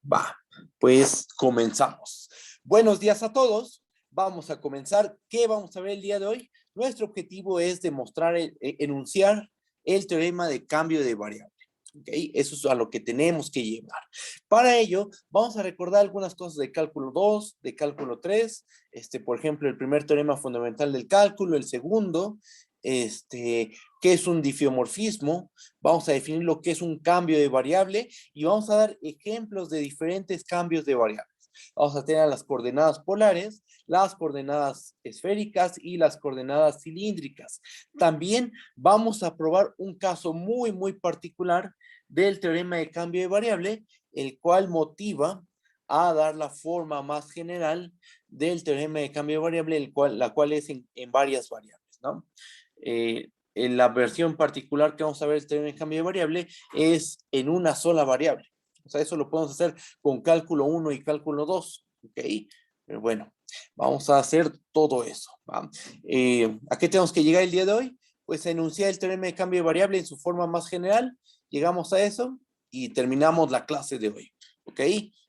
Va, pues comenzamos. Buenos días a todos. Vamos a comenzar. ¿Qué vamos a ver el día de hoy? Nuestro objetivo es demostrar, enunciar el teorema de cambio de variable. ¿Okay? Eso es a lo que tenemos que llevar. Para ello, vamos a recordar algunas cosas de cálculo 2, de cálculo 3. Por ejemplo, el primer teorema fundamental del cálculo, el segundo, qué es un difeomorfismo. Vamos a definir lo que es un cambio de variable y vamos a dar ejemplos de diferentes cambios de variables. Vamos a tener las coordenadas polares, las coordenadas esféricas y las coordenadas cilíndricas. También vamos a probar un caso muy particular del teorema de cambio de variable, el cual motiva a dar la forma más general del teorema de cambio de variable, la cual es en varias variables, ¿no? En la versión particular que vamos a ver el teorema de cambio de variable es en una sola variable. O sea, eso lo podemos hacer con cálculo 1 y cálculo 2, ¿ok? Pero bueno, vamos a hacer todo eso, ¿va? ¿A qué tenemos que llegar el día de hoy? Pues a enunciar el teorema de cambio de variable en su forma más general. Llegamos a eso y terminamos la clase de hoy, ¿ok?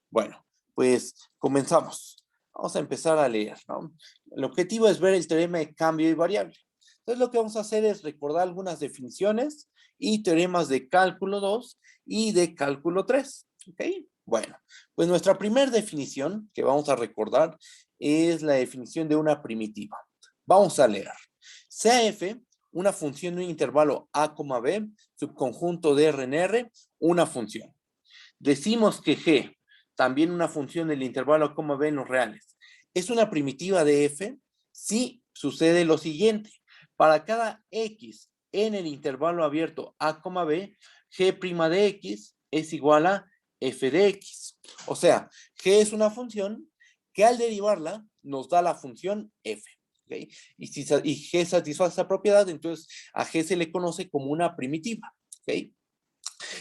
Bueno, pues comenzamos. Vamos a empezar a leer, ¿no? El objetivo es ver el teorema de cambio de variable. Entonces lo que vamos a hacer es recordar algunas definiciones y teoremas de cálculo 2 y de cálculo 3. ¿Ok? Bueno, pues nuestra primera definición que vamos a recordar es la definición de una primitiva. Vamos a leer. Sea f una función de un intervalo a, b, subconjunto de R en R, una función. Decimos que g, también una función del intervalo a, b en los reales, es una primitiva de f si sucede lo siguiente. Para cada x en el intervalo abierto a, b, g' de x es igual a f de x. O sea, g es una función que al derivarla nos da la función f. ¿Okay? Y g satisface esa propiedad, entonces a g se le conoce como una primitiva. ¿Okay?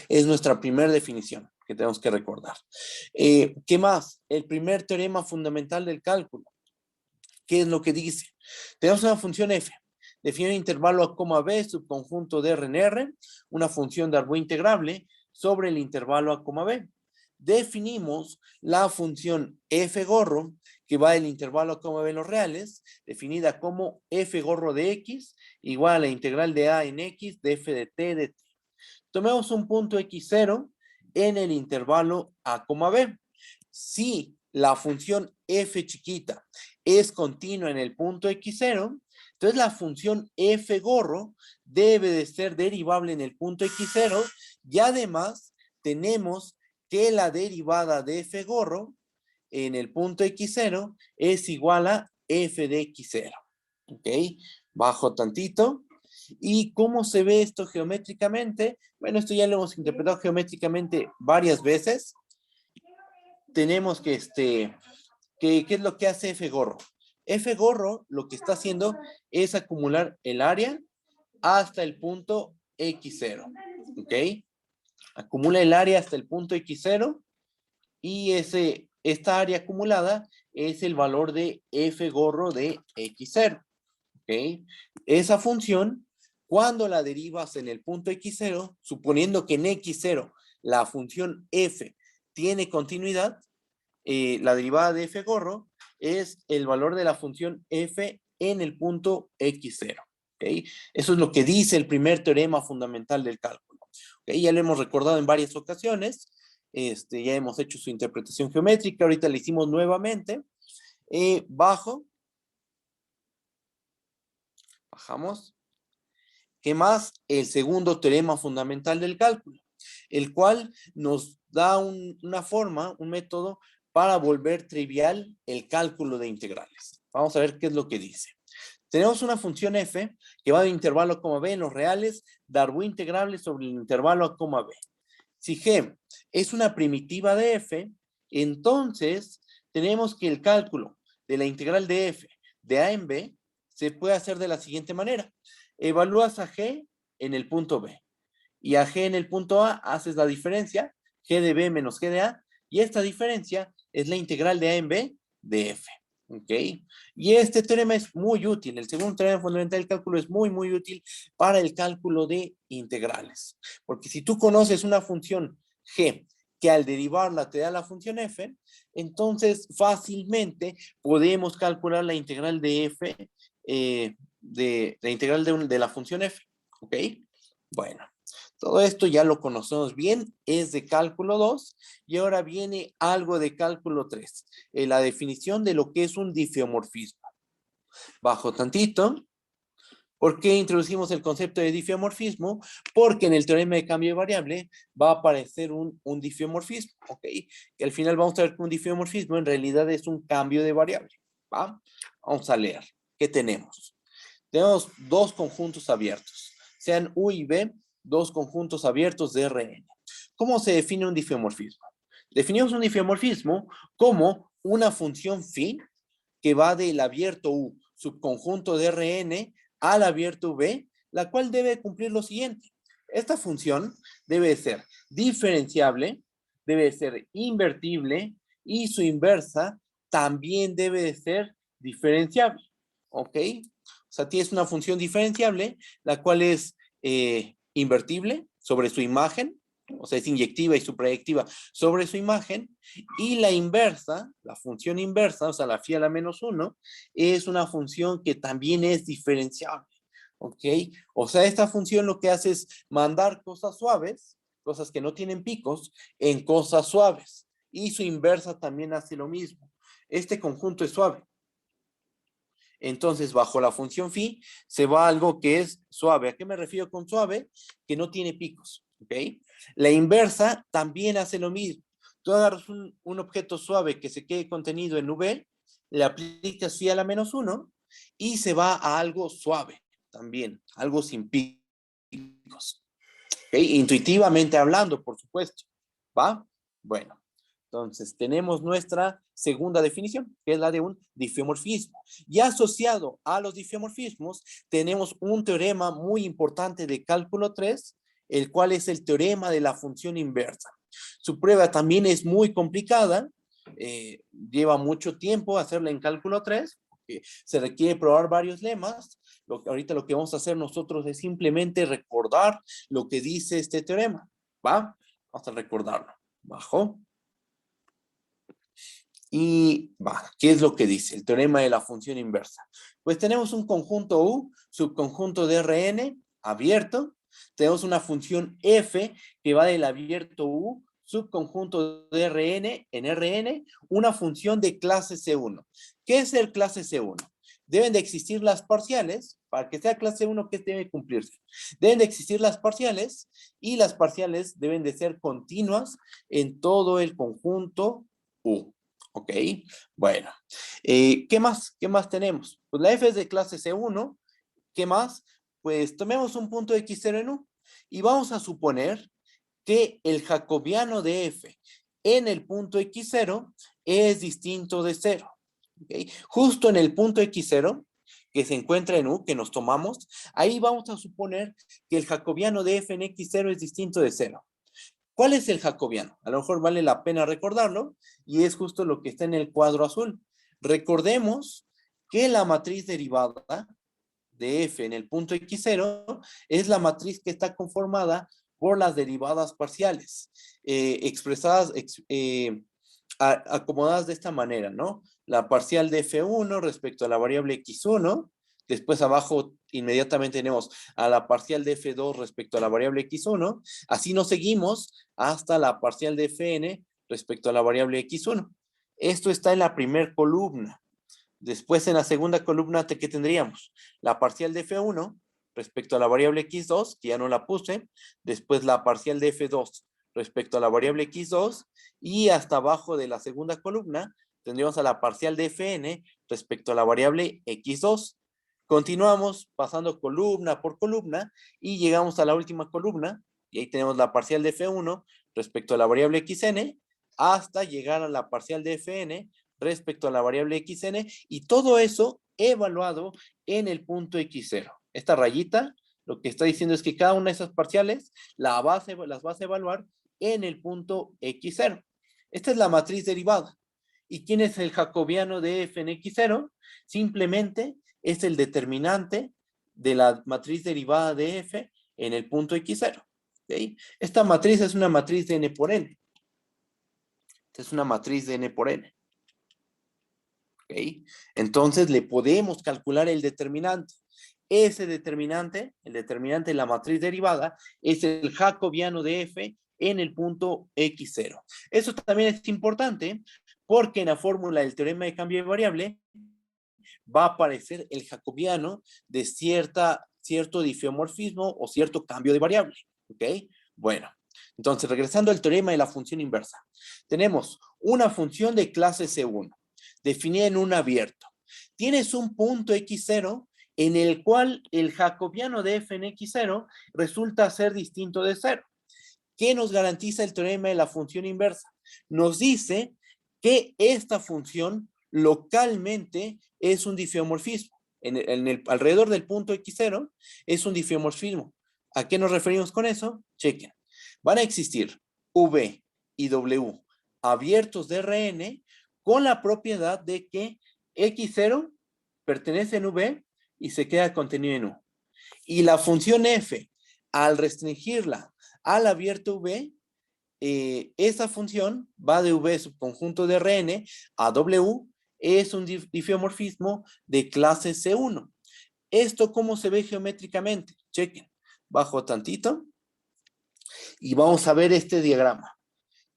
Es nuestra primera definición que tenemos que recordar. ¿Qué más? El primer teorema fundamental del cálculo. ¿Qué es lo que dice? Tenemos una función f. Define un intervalo a, b, subconjunto de R en R, una función de árbol integrable sobre el intervalo a, b. Definimos la función f gorro, que va del intervalo a, b en los reales, definida como f gorro de x, igual a la integral de a en x de f de t de t. Tomemos un punto x0 en el intervalo a, b. Si la función f chiquita es continua en el punto x0, entonces la función f gorro debe de ser derivable en el punto x0 y además tenemos que la derivada de f gorro en el punto x0 es igual a f de x0. ¿Ok? Bajo tantito. ¿Y cómo se ve esto geométricamente? Bueno, esto ya lo hemos interpretado geométricamente varias veces. Tenemos que, ¿qué es lo que hace F gorro? F gorro lo que está haciendo es acumular el área hasta el punto X0, ¿ok? Acumula el área hasta el punto X0 y esta área acumulada es el valor de F gorro de X0, ¿ok? Esa función, cuando la derivas en el punto X0, suponiendo que en X0 la función F tiene continuidad, la derivada de f gorro es el valor de la función f en el punto x0. ¿Okay? Eso es lo que dice el primer teorema fundamental del cálculo. ¿Okay? Ya lo hemos recordado en varias ocasiones. Ya hemos hecho su interpretación geométrica. Ahorita la hicimos nuevamente. Bajamos. ¿Qué más? El segundo teorema fundamental del cálculo, el cual nos da una forma, un método para volver trivial el cálculo de integrales. Vamos a ver qué es lo que dice. Tenemos una función f que va de intervalo a, b en los reales, darbo integrable sobre el intervalo a, b. Si g es una primitiva de f, entonces tenemos que el cálculo de la integral de f de a en b se puede hacer de la siguiente manera. Evalúas a g en el punto b y a g en el punto a haces la diferencia, g de b menos g de a, y esta diferencia es la integral de a en b de f. ¿Ok? Y este teorema es muy útil. El segundo teorema fundamental del cálculo es muy útil para el cálculo de integrales. Porque si tú conoces una función g que al derivarla te da la función f, entonces fácilmente podemos calcular la integral de f, la integral de la función f, ¿ok? Bueno, todo esto ya lo conocemos bien, es de cálculo 2 y ahora viene algo de cálculo 3, la definición de lo que es un difeomorfismo. Bajo tantito. ¿Por qué introducimos el concepto de difeomorfismo? Porque en el teorema de cambio de variable va a aparecer un difeomorfismo, ¿ok? Que al final vamos a ver que un difeomorfismo en realidad es un cambio de variable, ¿va? Vamos a leer. ¿Qué tenemos? Tenemos dos conjuntos abiertos, sean U y B, dos conjuntos abiertos de Rn. ¿Cómo se define un difeomorfismo? Definimos un difeomorfismo como una función phi que va del abierto U, subconjunto de Rn, al abierto V, la cual debe cumplir lo siguiente. Esta función debe ser diferenciable, debe ser invertible y su inversa también debe de ser diferenciable. ¿Ok? O sea, tienes una función diferenciable, la cual es invertible sobre su imagen, o sea, es inyectiva y suprayectiva sobre su imagen, y la inversa, la función inversa, o sea, la phi a la menos 1, es una función que también es diferenciable, ¿ok? O sea, esta función lo que hace es mandar cosas suaves, cosas que no tienen picos, en cosas suaves, y su inversa también hace lo mismo. Este conjunto es suave. Entonces, bajo la función phi, se va a algo que es suave. ¿A qué me refiero con suave? Que no tiene picos, ¿ok? La inversa también hace lo mismo. Tú agarras un objeto suave que se quede contenido en V, le aplicas phi a la menos 1 y se va a algo suave también, algo sin picos. ¿Okay? Intuitivamente hablando, por supuesto. ¿Va? Bueno. Entonces, tenemos nuestra segunda definición, que es la de un difeomorfismo. Y asociado a los difeomorfismos, tenemos un teorema muy importante de cálculo 3, el cual es el teorema de la función inversa. Su prueba también es muy complicada, lleva mucho tiempo hacerla en cálculo 3, porque se requiere probar varios lemas. Ahorita lo que vamos a hacer nosotros es simplemente recordar lo que dice este teorema, ¿va? Vamos a recordarlo. Bajo. Y va, ¿qué es lo que dice el teorema de la función inversa? Pues tenemos un conjunto U, subconjunto de Rn, abierto. Tenemos una función f que va del abierto U, subconjunto de Rn en Rn, una función de clase C1. ¿Qué es el clase C1? Deben de existir las parciales, para que sea clase 1, ¿qué debe cumplirse? Deben de existir las parciales y las parciales deben de ser continuas en todo el conjunto U. Ok, bueno. ¿Qué más? ¿Qué más tenemos? Pues la f es de clase C1. ¿Qué más? Pues tomemos un punto x0 en U y vamos a suponer que el jacobiano de f en el punto x0 es distinto de 0. ¿Okay? Justo en el punto x0 que se encuentra en U, que nos tomamos, ahí vamos a suponer que el jacobiano de f en x0 es distinto de 0. ¿Cuál es el jacobiano? A lo mejor vale la pena recordarlo y es justo lo que está en el cuadro azul. Recordemos que la matriz derivada de f en el punto x0 es la matriz que está conformada por las derivadas parciales, expresadas, acomodadas de esta manera, ¿no? La parcial de f1 respecto a la variable x1, después abajo inmediatamente tenemos a la parcial de f2 respecto a la variable x1, así nos seguimos hasta la parcial de fn respecto a la variable x1. Esto está en la primera columna. Después en la segunda columna, ¿qué tendríamos? La parcial de f1 respecto a la variable x2, que ya no la puse, después la parcial de f2 respecto a la variable x2, y hasta abajo de la segunda columna tendríamos a la parcial de fn respecto a la variable x2. Continuamos pasando columna por columna y llegamos a la última columna, y ahí tenemos la parcial de f1 respecto a la variable xn, hasta llegar a la parcial de fn respecto a la variable xn, y todo eso evaluado en el punto x0. Esta rayita lo que está diciendo es que cada una de esas parciales las vas a evaluar en el punto x0. Esta es la matriz derivada. ¿Y quién es el jacobiano de f en x0? Simplemente es el determinante de la matriz derivada de f en el punto x0. ¿Okay? Esta matriz es una matriz de n por n. Esta es una matriz de n por n. ¿Ok? Entonces le podemos calcular el determinante. Ese determinante, el determinante de la matriz derivada, es el jacobiano de f en el punto x0. Eso también es importante porque en la fórmula del teorema de cambio de variable va a aparecer el jacobiano de cierto difeomorfismo o cierto cambio de variable. ¿Ok? Bueno, entonces regresando al teorema de la función inversa. Tenemos una función de clase C1, definida en un abierto. Tienes un punto x0 en el cual el jacobiano de f en x0 resulta ser distinto de 0. ¿Qué nos garantiza el teorema de la función inversa? Nos dice que esta función localmente es un difeomorfismo. Alrededor del punto x0 es un difeomorfismo. ¿A qué nos referimos con eso? Chequen. Van a existir v y w abiertos de Rn con la propiedad de que x0 pertenece en v y se queda contenido en u. Y la función f, al restringirla al abierto v, esa función va de v subconjunto de Rn a w, es un difeomorfismo de clase C1. ¿Esto cómo se ve geométricamente? Chequen. Bajo tantito y vamos a ver este diagrama.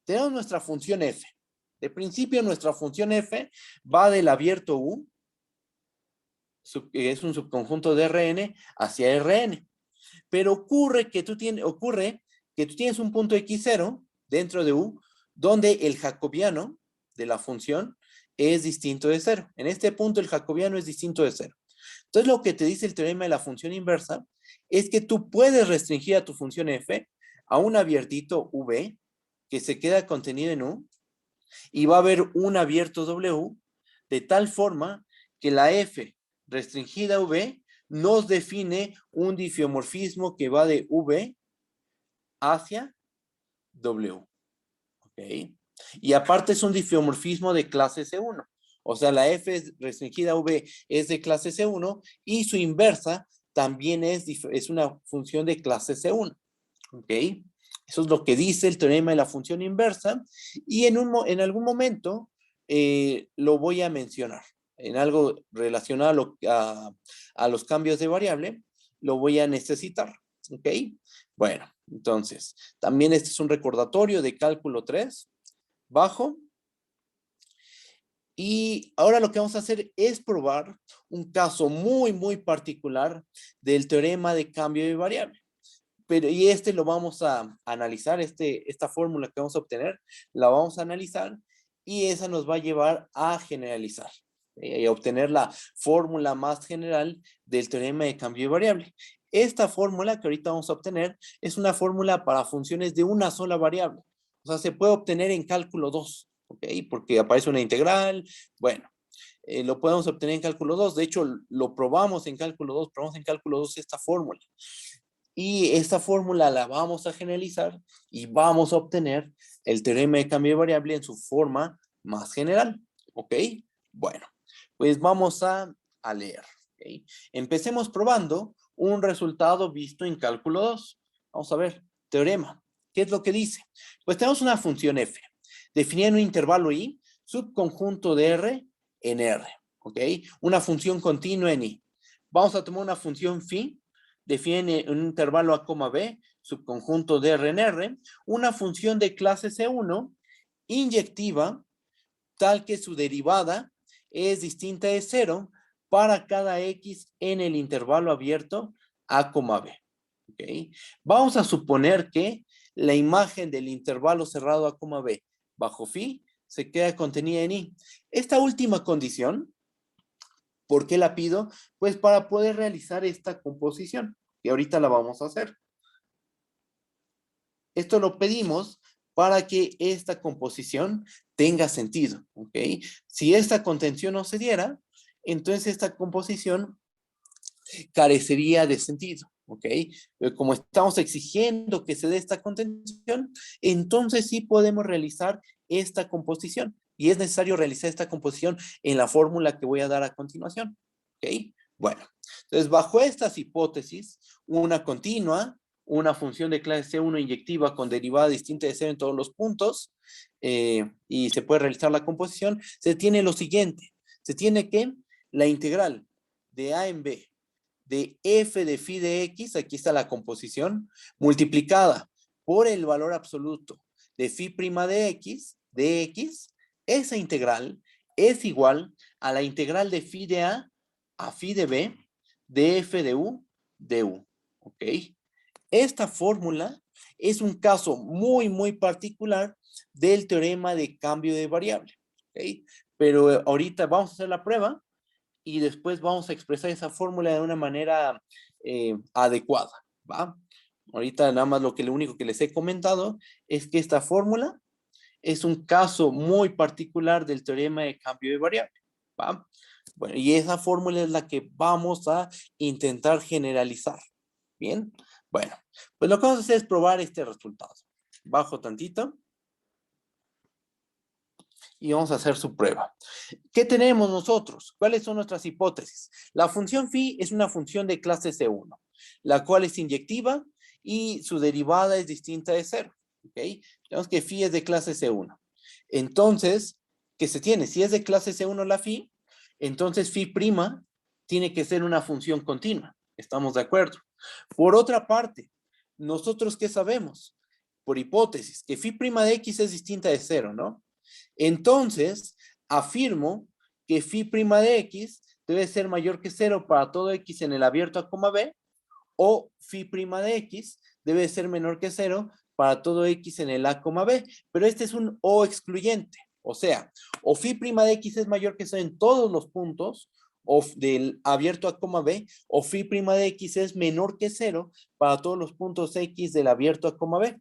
Tenemos nuestra función f. De principio nuestra función f va del abierto u, que es un subconjunto de Rn, hacia Rn. Pero ocurre que tú tienes un punto x0 dentro de u, donde el jacobiano de la función es distinto de 0. En este punto el jacobiano es distinto de 0. Entonces lo que te dice el teorema de la función inversa es que tú puedes restringir a tu función f a un abiertito v que se queda contenido en u y va a haber un abierto w de tal forma que la f restringida a v nos define un difeomorfismo que va de v hacia w. ¿Ok? Y aparte es un difeomorfismo de clase C1. O sea, la f restringida a v es de clase C1 y su inversa también es una función de clase C1. ¿Ok? Eso es lo que dice el teorema de la función inversa y en algún momento lo voy a mencionar. En algo relacionado a los cambios de variable, lo voy a necesitar. ¿Ok? Bueno, entonces, también este es un recordatorio de cálculo 3, bajo. Y ahora lo que vamos a hacer es probar un caso muy, muy particular del teorema de cambio de variable. Y este lo vamos a analizar, esta fórmula que vamos a obtener, la vamos a analizar y esa nos va a llevar a generalizar y a obtener la fórmula más general del teorema de cambio de variable. Esta fórmula que ahorita vamos a obtener es una fórmula para funciones de una sola variable. O sea, se puede obtener en cálculo 2, ¿ok? Porque aparece una integral. Bueno, lo podemos obtener en cálculo 2. De hecho, lo probamos en cálculo 2, probamos en cálculo 2 esta fórmula. Y esta fórmula la vamos a generalizar y vamos a obtener el teorema de cambio de variable en su forma más general. ¿Ok? Bueno, pues vamos a leer. ¿Okay? Empecemos probando un resultado visto en cálculo 2. Vamos a ver, teorema. ¿Qué es lo que dice? Pues tenemos una función f, definida en un intervalo i, subconjunto de r en r. ¿Ok? Una función continua en i. Vamos a tomar una función phi, define un intervalo a, b, subconjunto de R en R, una función de clase C1 inyectiva, tal que su derivada es distinta de 0 para cada x en el intervalo abierto a, b. ¿Okay? Vamos a suponer que la imagen del intervalo cerrado a, b bajo phi se queda contenida en i. Esta última condición, ¿por qué la pido? Pues para poder realizar esta composición. Y ahorita la vamos a hacer. Esto lo pedimos para que esta composición tenga sentido. ¿Ok? Si esta contención no se diera, entonces esta composición carecería de sentido. ¿Ok? Pero como estamos exigiendo que se dé esta contención, entonces sí podemos realizar esta composición. Y es necesario realizar esta composición en la fórmula que voy a dar a continuación. ¿Ok? Bueno, entonces bajo estas hipótesis, una continua, una función de clase C1 inyectiva con derivada distinta de 0 en todos los puntos, y se puede realizar la composición, se tiene lo siguiente. Se tiene que la integral de A en B de f de phi de x, aquí está la composición, multiplicada por el valor absoluto de phi prima de x, esa integral es igual a la integral de phi de a phi de b de f de u de u. ¿Ok? Esta fórmula es un caso muy, muy particular del teorema de cambio de variable. ¿Ok? Pero ahorita vamos a hacer la prueba y después vamos a expresar esa fórmula de una manera adecuada, ¿va? Ahorita nada más lo único que les he comentado es que esta fórmula es un caso muy particular del teorema de cambio de variable, ¿va? Bueno, y esa fórmula es la que vamos a intentar generalizar, ¿bien? Bueno, pues lo que vamos a hacer es probar este resultado. Bajo tantito y vamos a hacer su prueba. ¿Qué tenemos nosotros? ¿Cuáles son nuestras hipótesis? La función phi es una función de clase C1, la cual es inyectiva y su derivada es distinta de 0. ¿Ok? Tenemos que phi es de clase C1. Entonces, ¿qué se tiene? Si es de clase C1 la phi, entonces phi prima tiene que ser una función continua. ¿Estamos de acuerdo? Por otra parte, ¿nosotros qué sabemos? Por hipótesis, que phi prima de x es distinta de 0, ¿no? Entonces, afirmo que phi prima de x debe ser mayor que 0 para todo x en el abierto a coma b, o phi prima de x debe ser menor que 0 para todo x en el a, b. Pero este es un o excluyente. O sea, o phi prima de x es mayor que 0 en todos los puntos o del abierto a coma b, o phi prima de x es menor que 0 para todos los puntos x del abierto a coma b.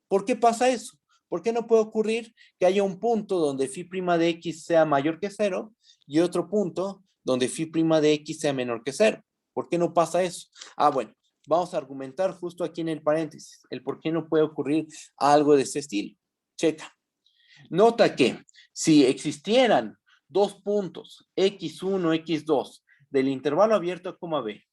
¿Por qué pasa eso? ¿Por qué no puede ocurrir que haya un punto donde phi prima de x sea mayor que 0 y otro punto donde phi prima de x sea menor que 0? ¿Por qué no pasa eso? Ah, bueno, vamos a argumentar justo aquí en el paréntesis el por qué no puede ocurrir algo de ese estilo. Checa. Nota que si existieran dos puntos x1, x2 del intervalo abierto a coma b,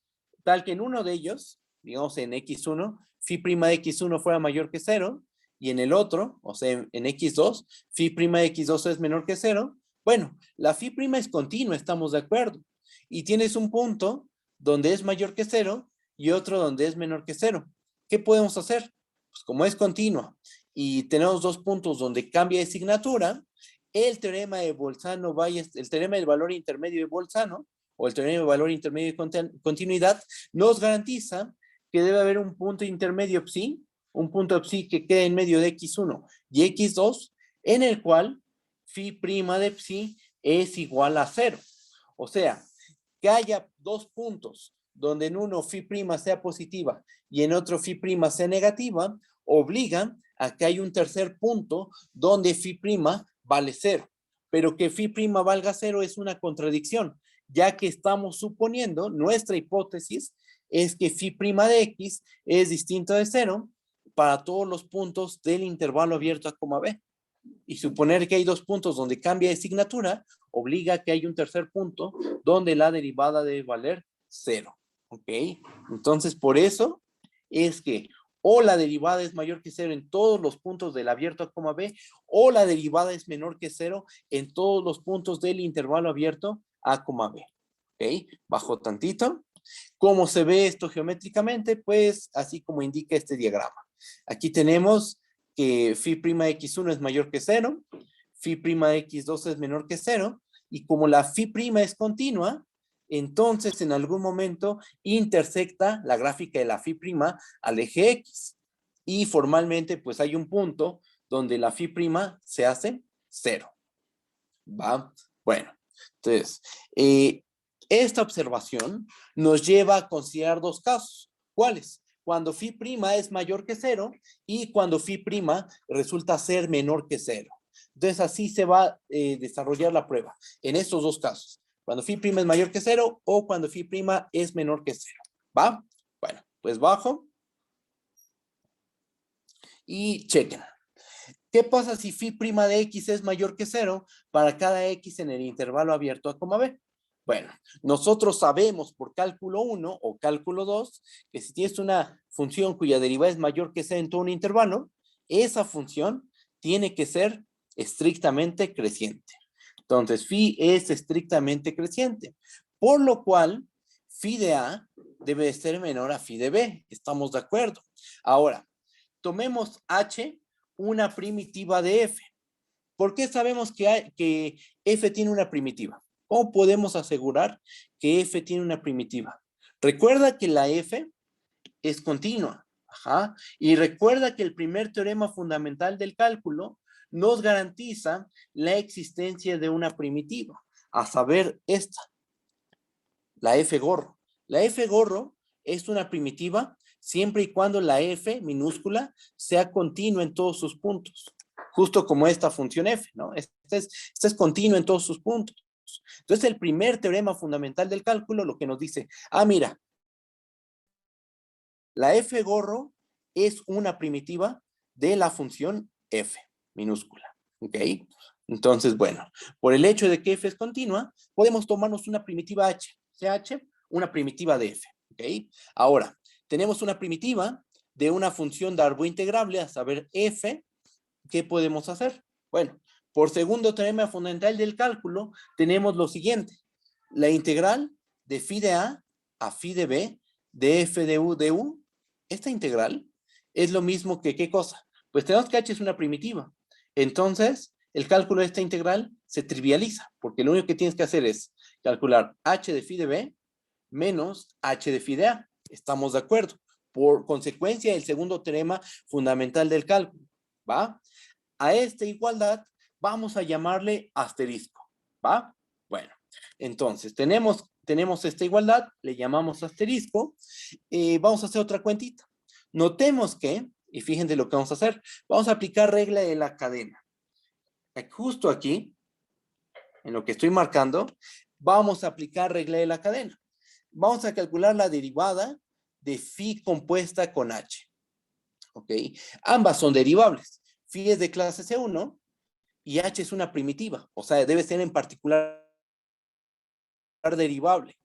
tal que en uno de ellos, digamos en x1, phi prima de x1 fuera mayor que 0, y en el otro, o sea, en x2, phi prima de x2 es menor que 0, bueno, la phi prima es continua, estamos de acuerdo. Y tienes un punto donde es mayor que 0 y otro donde es menor que 0. ¿Qué podemos hacer? Pues como es continua y tenemos dos puntos donde cambia de signatura, el teorema de Bolzano-Bayes, el teorema del valor intermedio de Bolzano, o el teorema de valor intermedio de continuidad, nos garantiza que debe haber un punto intermedio psi, un punto psi que quede en medio de x1 y x2, en el cual phi prima de psi es igual a 0. O sea, que haya dos puntos donde en uno phi prima sea positiva y en otro phi prima sea negativa, obliga a que haya un tercer punto donde phi prima vale 0. Pero que phi prima valga 0 es una contradicción, ya que estamos suponiendo, nuestra hipótesis es que phi prima de x es distinto de 0 para todos los puntos del intervalo abierto a coma b. Y suponer que hay dos puntos donde cambia de signatura, obliga a que haya un tercer punto donde la derivada debe valer 0. ¿Ok? Entonces, por eso es que o la derivada es mayor que 0 en todos los puntos del abierto a coma b, o la derivada es menor que 0 en todos los puntos del intervalo abierto a coma b. ¿Ok? Bajo tantito. ¿Cómo se ve esto geométricamente? Pues así como indica este diagrama. Aquí tenemos que phi prima de x1 es mayor que 0, phi prima de x2 es menor que 0, y como la phi prima es continua, entonces en algún momento intersecta la gráfica de la phi prima al eje x. Y formalmente pues hay un punto donde la phi prima se hace 0. ¿Va? Bueno, entonces, esta observación nos lleva a considerar dos casos. ¿Cuáles? Cuando phi prima es mayor que 0 y cuando phi prima resulta ser menor que 0. Entonces así se va a desarrollar la prueba en estos dos casos. Cuando phi prima es mayor que 0 o cuando phi prima es menor que 0. ¿Va? Bueno, pues bajo y chequen. ¿Qué pasa si phi prima de x es mayor que 0 para cada x en el intervalo abierto a coma b? Bueno, nosotros sabemos por cálculo 1 o cálculo 2 que si tienes una función cuya derivada es mayor que c en todo un intervalo, esa función tiene que ser estrictamente creciente. Entonces, phi es estrictamente creciente, por lo cual phi de A debe ser menor a phi de B. ¿Estamos de acuerdo? Ahora, tomemos H, una primitiva de F. ¿Por qué sabemos que F tiene una primitiva? ¿Cómo podemos asegurar que F tiene una primitiva? Recuerda que la F es continua. Ajá. Y recuerda que el primer teorema fundamental del cálculo nos garantiza la existencia de una primitiva, a saber esta, la F gorro. La F gorro es una primitiva siempre y cuando la F minúscula sea continua en todos sus puntos, justo como esta función F, ¿no? Esta es continua en todos sus puntos. Entonces, el primer teorema fundamental del cálculo lo que nos dice, mira, la F gorro es una primitiva de la función F minúscula, ¿ok? Entonces, bueno, por el hecho de que F es continua, podemos tomarnos una primitiva H, CH, una primitiva de F, ¿ok? Ahora, tenemos una primitiva de una función de árbol integrable, a saber F, ¿qué podemos hacer? Bueno, por segundo teorema fundamental del cálculo, tenemos lo siguiente. La integral de phi de a phi de b de f de u, esta integral es lo mismo que ¿qué cosa? Pues tenemos que h es una primitiva. Entonces, el cálculo de esta integral se trivializa, porque lo único que tienes que hacer es calcular h de phi de b menos h de phi de a. ¿Estamos de acuerdo? Por consecuencia del segundo teorema fundamental del cálculo, ¿va? A esta igualdad vamos a llamarle asterisco, ¿va? Bueno, entonces tenemos esta igualdad, le llamamos asterisco, vamos a hacer otra cuentita. Notemos que, y fíjense lo que vamos a hacer, vamos a aplicar regla de la cadena. Justo aquí, en lo que estoy marcando, vamos a aplicar regla de la cadena. Vamos a calcular la derivada de phi compuesta con h, ¿ok? Ambas son derivables. Phi es de clase C1 y h es una primitiva, o sea, debe ser en particular derivable,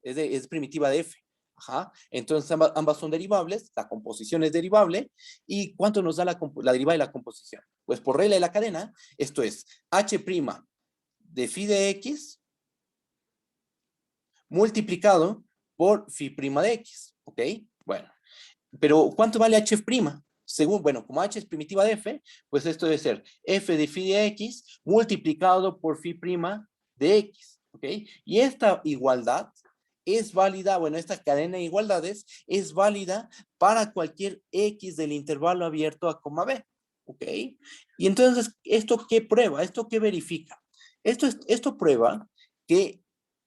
es primitiva de f. Ajá. Entonces ambas son derivables, la composición es derivable, ¿y cuánto nos da la derivada de la composición? Pues por regla de la cadena, esto es h' de phi de x multiplicado por phi' de x, ¿ok? Bueno, pero ¿cuánto vale h'? Según, bueno, como h es primitiva de f, pues esto debe ser f de phi de x multiplicado por phi' de x, ¿ok? Y esta igualdad es válida, bueno, esta cadena de igualdades es válida para cualquier x del intervalo abierto a coma b, ¿ok? Y entonces, ¿esto qué prueba? ¿Esto qué verifica? Esto prueba que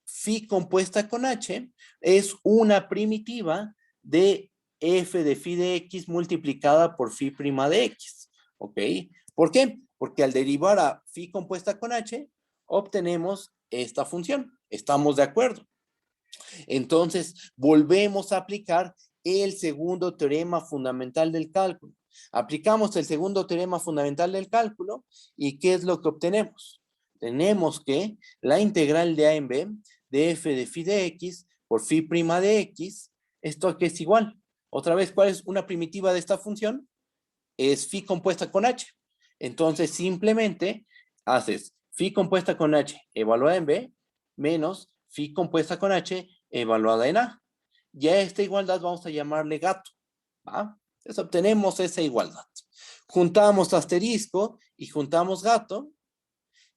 phi compuesta con h es una primitiva de f de phi de x multiplicada por phi' de x, ¿ok? ¿Por qué? Porque al derivar a phi compuesta con h, obtenemos esta función. ¿Estamos de acuerdo? Entonces, volvemos a aplicar el segundo teorema fundamental del cálculo. Aplicamos el segundo teorema fundamental del cálculo y ¿qué es lo que obtenemos? Tenemos que la integral de a en b de f de phi de x por phi' de x, ¿esto aquí es igual? Otra vez, ¿cuál es una primitiva de esta función? Es phi compuesta con h. Entonces, simplemente haces phi compuesta con h evaluada en b menos phi compuesta con h evaluada en a. Y a esta igualdad vamos a llamarle gato, ¿va? Entonces obtenemos esa igualdad. Juntamos asterisco y juntamos gato,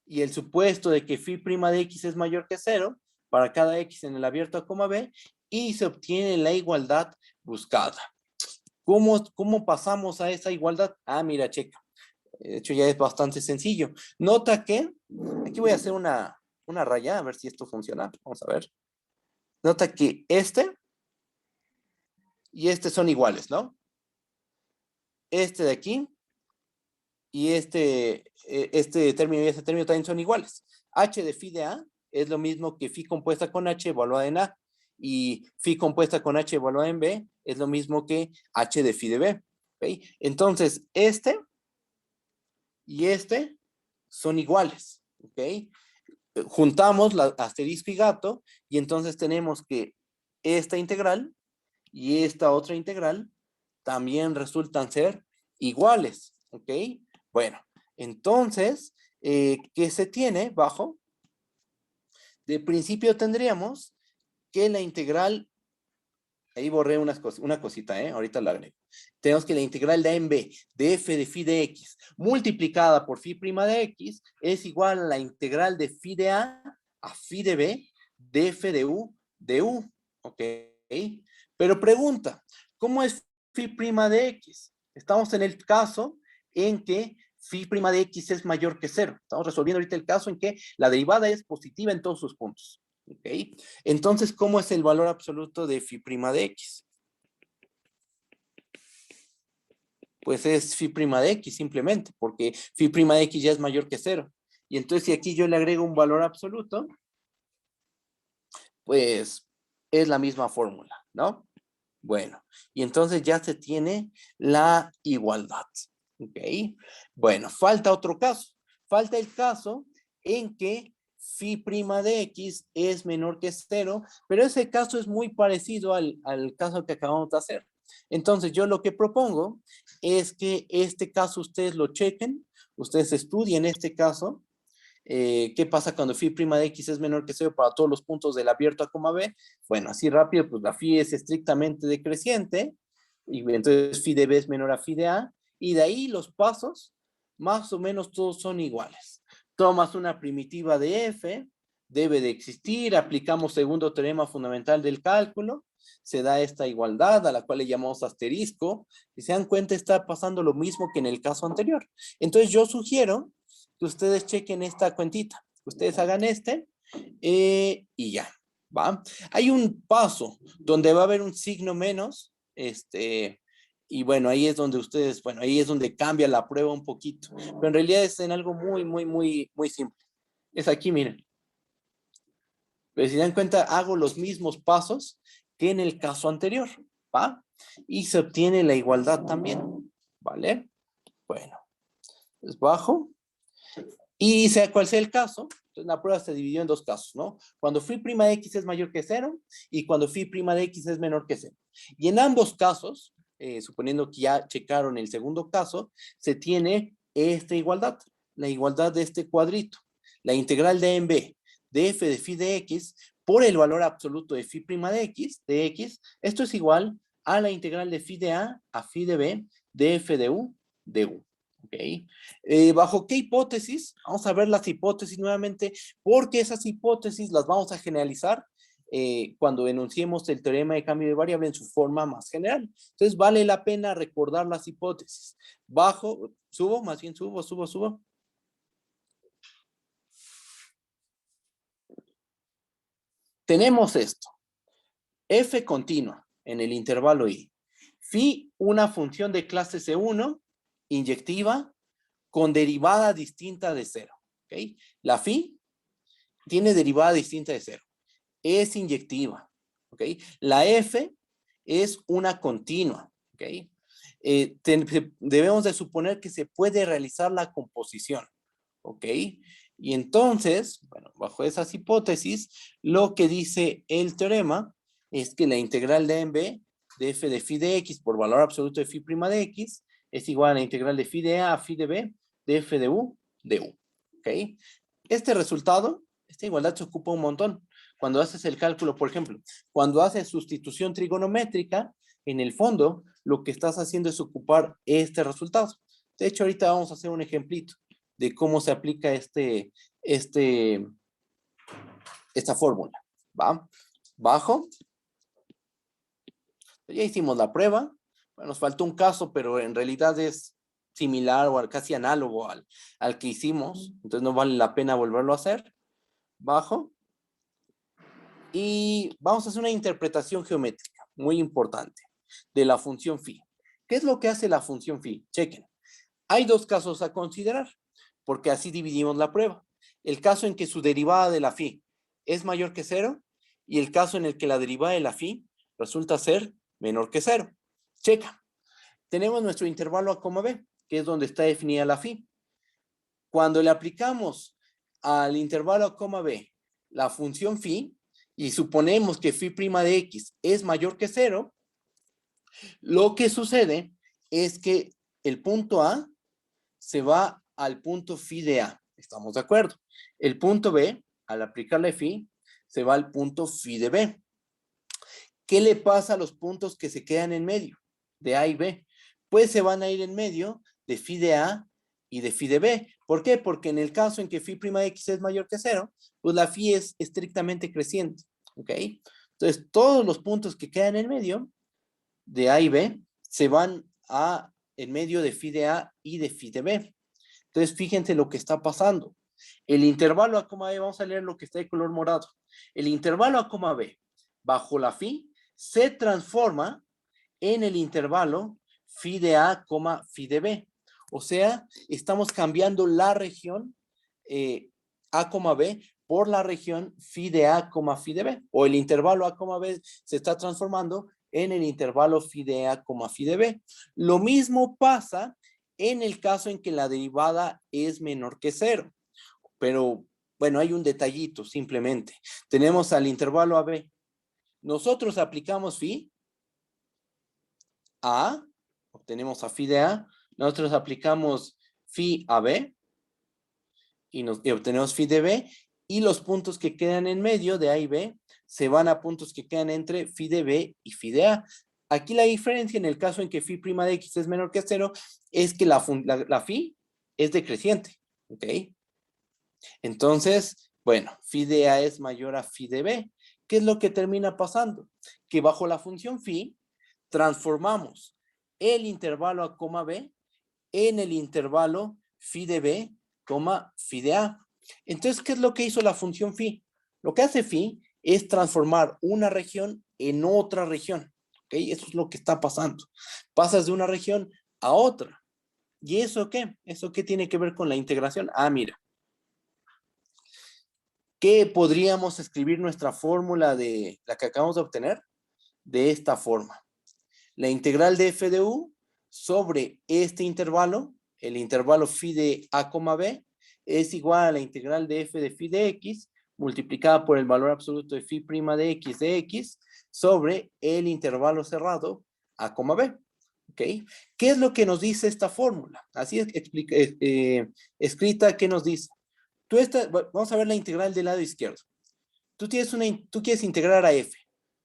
y el supuesto de que phi' de x es mayor que 0 para cada x en el abierto a coma b, y se obtiene la igualdad buscada. ¿Cómo pasamos a esa igualdad? Mira, checa. De hecho, ya es bastante sencillo. Nota que, aquí voy a hacer una raya, a ver si esto funciona. Vamos a ver. Nota que este y este son iguales, ¿no? Este de aquí y este término y este término también son iguales. H de phi de A es lo mismo que phi compuesta con H evaluada en A. Y phi compuesta con H evaluada en B es lo mismo que H de phi de B. ¿Okay? Entonces, este y este son iguales. ¿Ok? juntamos la asterisco y gato, y entonces tenemos que esta integral y esta otra integral también resultan ser iguales, ¿ok? Bueno, entonces, ¿qué se tiene bajo? De principio tendríamos que la integral, ahí borré una cosita, ahorita la agrego. Tenemos que la integral de A en B de f de phi de x multiplicada por phi prima de x es igual a la integral de phi de a phi de b de f de u, ¿ok? Pero pregunta, ¿cómo es phi prima de x? Estamos en el caso en que phi prima de x es mayor que cero. Estamos resolviendo ahorita el caso en que la derivada es positiva en todos sus puntos. ¿Ok? Entonces, ¿cómo es el valor absoluto de phi prima de x? Pues es phi prima de x simplemente, porque phi prima de x ya es mayor que cero. Y entonces, si aquí yo le agrego un valor absoluto, pues es la misma fórmula, ¿no? Bueno, y entonces ya se tiene la igualdad. ¿Ok? Bueno, falta otro caso. Falta el caso en que phi prima de x es menor que cero, pero ese caso es muy parecido al caso que acabamos de hacer. Entonces, yo lo que propongo es que este caso ustedes lo chequen, ustedes estudien este caso. ¿Qué pasa cuando phi prima de x es menor que cero para todos los puntos del abierto a coma b? Bueno, así rápido, pues la phi es estrictamente decreciente, y entonces phi de b es menor a phi de a, y de ahí los pasos, más o menos todos son iguales. Tomas una primitiva de f, debe de existir, aplicamos segundo teorema fundamental del cálculo, se da esta igualdad a la cual le llamamos asterisco, y se dan cuenta está pasando lo mismo que en el caso anterior. Entonces yo sugiero que ustedes chequen esta cuentita, ustedes hagan y ya, ¿va? Hay un paso donde va a haber un signo menos, y bueno, ahí es donde ustedes, bueno, ahí es donde cambia la prueba un poquito, pero en realidad es en algo muy simple. Es aquí, miren. Pero si dan cuenta, hago los mismos pasos que en el caso anterior, ¿va? Y se obtiene la igualdad también, ¿vale? Bueno, es bajo. Y sea cual sea el caso, entonces la prueba se dividió en dos casos, ¿no? Cuando phi prima de x es mayor que cero y cuando phi prima de x es menor que cero. Y en ambos casos, suponiendo que ya checaron el segundo caso, se tiene esta igualdad, la igualdad de este cuadrito, la integral de en b de f de phi de x por el valor absoluto de phi prima de x, esto es igual a la integral de phi de a phi de b de f de u de u. ¿Ok? ¿Bajo qué hipótesis? Vamos a ver las hipótesis nuevamente, porque esas hipótesis las vamos a generalizar cuando enunciemos el teorema de cambio de variable en su forma más general. Entonces, vale la pena recordar las hipótesis. Subo. Tenemos esto. F continua en el intervalo I. Phi, una función de clase C1, inyectiva, con derivada distinta de cero. ¿Ok? La phi tiene derivada distinta de cero. Es inyectiva. ¿Ok? La F es una continua. ¿Ok? Debemos de suponer que se puede realizar la composición. ¿Ok? Y entonces, bueno, bajo esas hipótesis, lo que dice el teorema es que la integral de en b de f de phi de x por valor absoluto de phi prima de x es igual a la integral de phi de a phi de b de f de u de u. ¿Ok? Este resultado, esta igualdad se ocupa un montón. Cuando haces el cálculo, por ejemplo, cuando haces sustitución trigonométrica, en el fondo, lo que estás haciendo es ocupar este resultado. De hecho, ahorita vamos a hacer un ejemplito de cómo se aplica esta fórmula. ¿Va? Bajo. Ya hicimos la prueba. Bueno, nos faltó un caso, pero en realidad es similar o casi análogo al que hicimos. Entonces no vale la pena volverlo a hacer. Bajo. Y vamos a hacer una interpretación geométrica muy importante de la función phi. ¿Qué es lo que hace la función phi? Chequen. Hay dos casos a considerar, porque así dividimos la prueba. El caso en que su derivada de la phi es mayor que cero y el caso en el que la derivada de la phi resulta ser menor que cero. Checa. Tenemos nuestro intervalo a coma b, que es donde está definida la phi. Cuando le aplicamos al intervalo a coma b la función phi, y suponemos que phi' de x es mayor que 0, lo que sucede es que el punto A se va al punto phi de A. ¿Estamos de acuerdo? El punto B, al aplicarle phi, se va al punto phi de B. ¿Qué le pasa a los puntos que se quedan en medio, de A y B? Pues se van a ir en medio de phi de A y de phi de B. ¿Por qué? Porque en el caso en que phi' de x es mayor que 0, pues la phi es estrictamente creciente. ¿Ok? Entonces, todos los puntos que quedan en medio de A y B se van a en medio de phi de A y de phi de B. Entonces, fíjense lo que está pasando. El intervalo a coma B, vamos a leer lo que está de color morado. El intervalo a coma B, bajo la phi, se transforma en el intervalo phi de A, phi de B. O sea, estamos cambiando la región A, B por la región phi de A, phi de B. O el intervalo A, B se está transformando en el intervalo phi de A, phi de B. Lo mismo pasa en el caso en que la derivada es menor que 0. Pero, bueno, hay un detallito simplemente. Tenemos al intervalo AB. Nosotros aplicamos phi a, obtenemos a phi de A. Nosotros aplicamos phi a B y obtenemos phi de B. Y los puntos que quedan en medio de A y B se van a puntos que quedan entre phi de B y phi de A. Aquí la diferencia en el caso en que phi' de x es menor que 0 es que la phi es decreciente. ¿Ok? Entonces, bueno, phi de A es mayor a phi de B. ¿Qué es lo que termina pasando? Que bajo la función phi transformamos el intervalo a coma B en el intervalo phi de B, phi de A. Entonces, ¿qué es lo que hizo la función phi? Lo que hace phi es transformar una región en otra región. ¿Ok? Eso es lo que está pasando. Pasas de una región a otra. ¿Y eso qué? ¿Eso qué tiene que ver con la integración? Ah, mira. ¿Qué podríamos escribir nuestra fórmula de la que acabamos de obtener? De esta forma. La integral de f de u sobre este intervalo, el intervalo phi de a, b, es igual a la integral de f de phi de x multiplicada por el valor absoluto de phi' de x sobre el intervalo cerrado a, b. ¿Ok? ¿Qué es lo que nos dice esta fórmula? Así es escrita, ¿qué nos dice? Vamos a ver la integral del lado izquierdo. Tú quieres integrar a f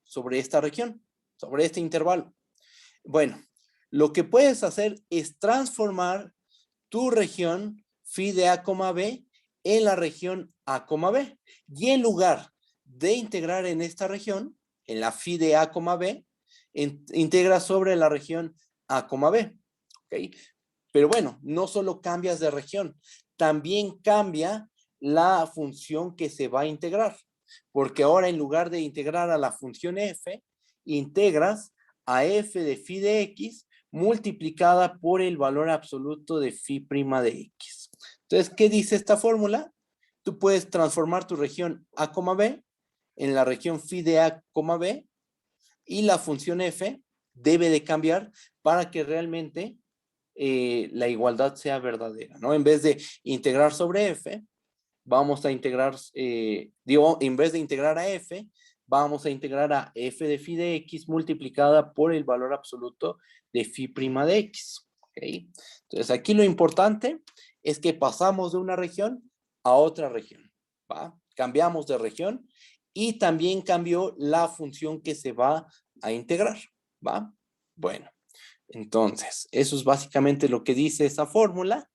sobre esta región, sobre este intervalo. Bueno, lo que puedes hacer es transformar tu región phi de a, b en la región a, b. Y en lugar de integrar en esta región, en la phi de a, b, integra sobre la región a, b. ¿Ok? Pero bueno, no solo cambias de región, también cambia la función que se va a integrar. Porque ahora en lugar de integrar a la función f, integras a f de phi de x multiplicada por el valor absoluto de phi' de x. Entonces, ¿qué dice esta fórmula? Tú puedes transformar tu región a, b en la región phi de a, b, y la función f debe de cambiar para que realmente la igualdad sea verdadera, ¿no? En vez de integrar sobre f, vamos a integrar, en vez de integrar a f, vamos a integrar a f de phi de x multiplicada por el valor absoluto de phi' de x. ¿Okay? Entonces, aquí lo importante es que pasamos de una región a otra región. ¿Va? Cambiamos de región y también cambió la función que se va a integrar. ¿Va? Bueno, entonces, eso es básicamente lo que dice esa fórmula.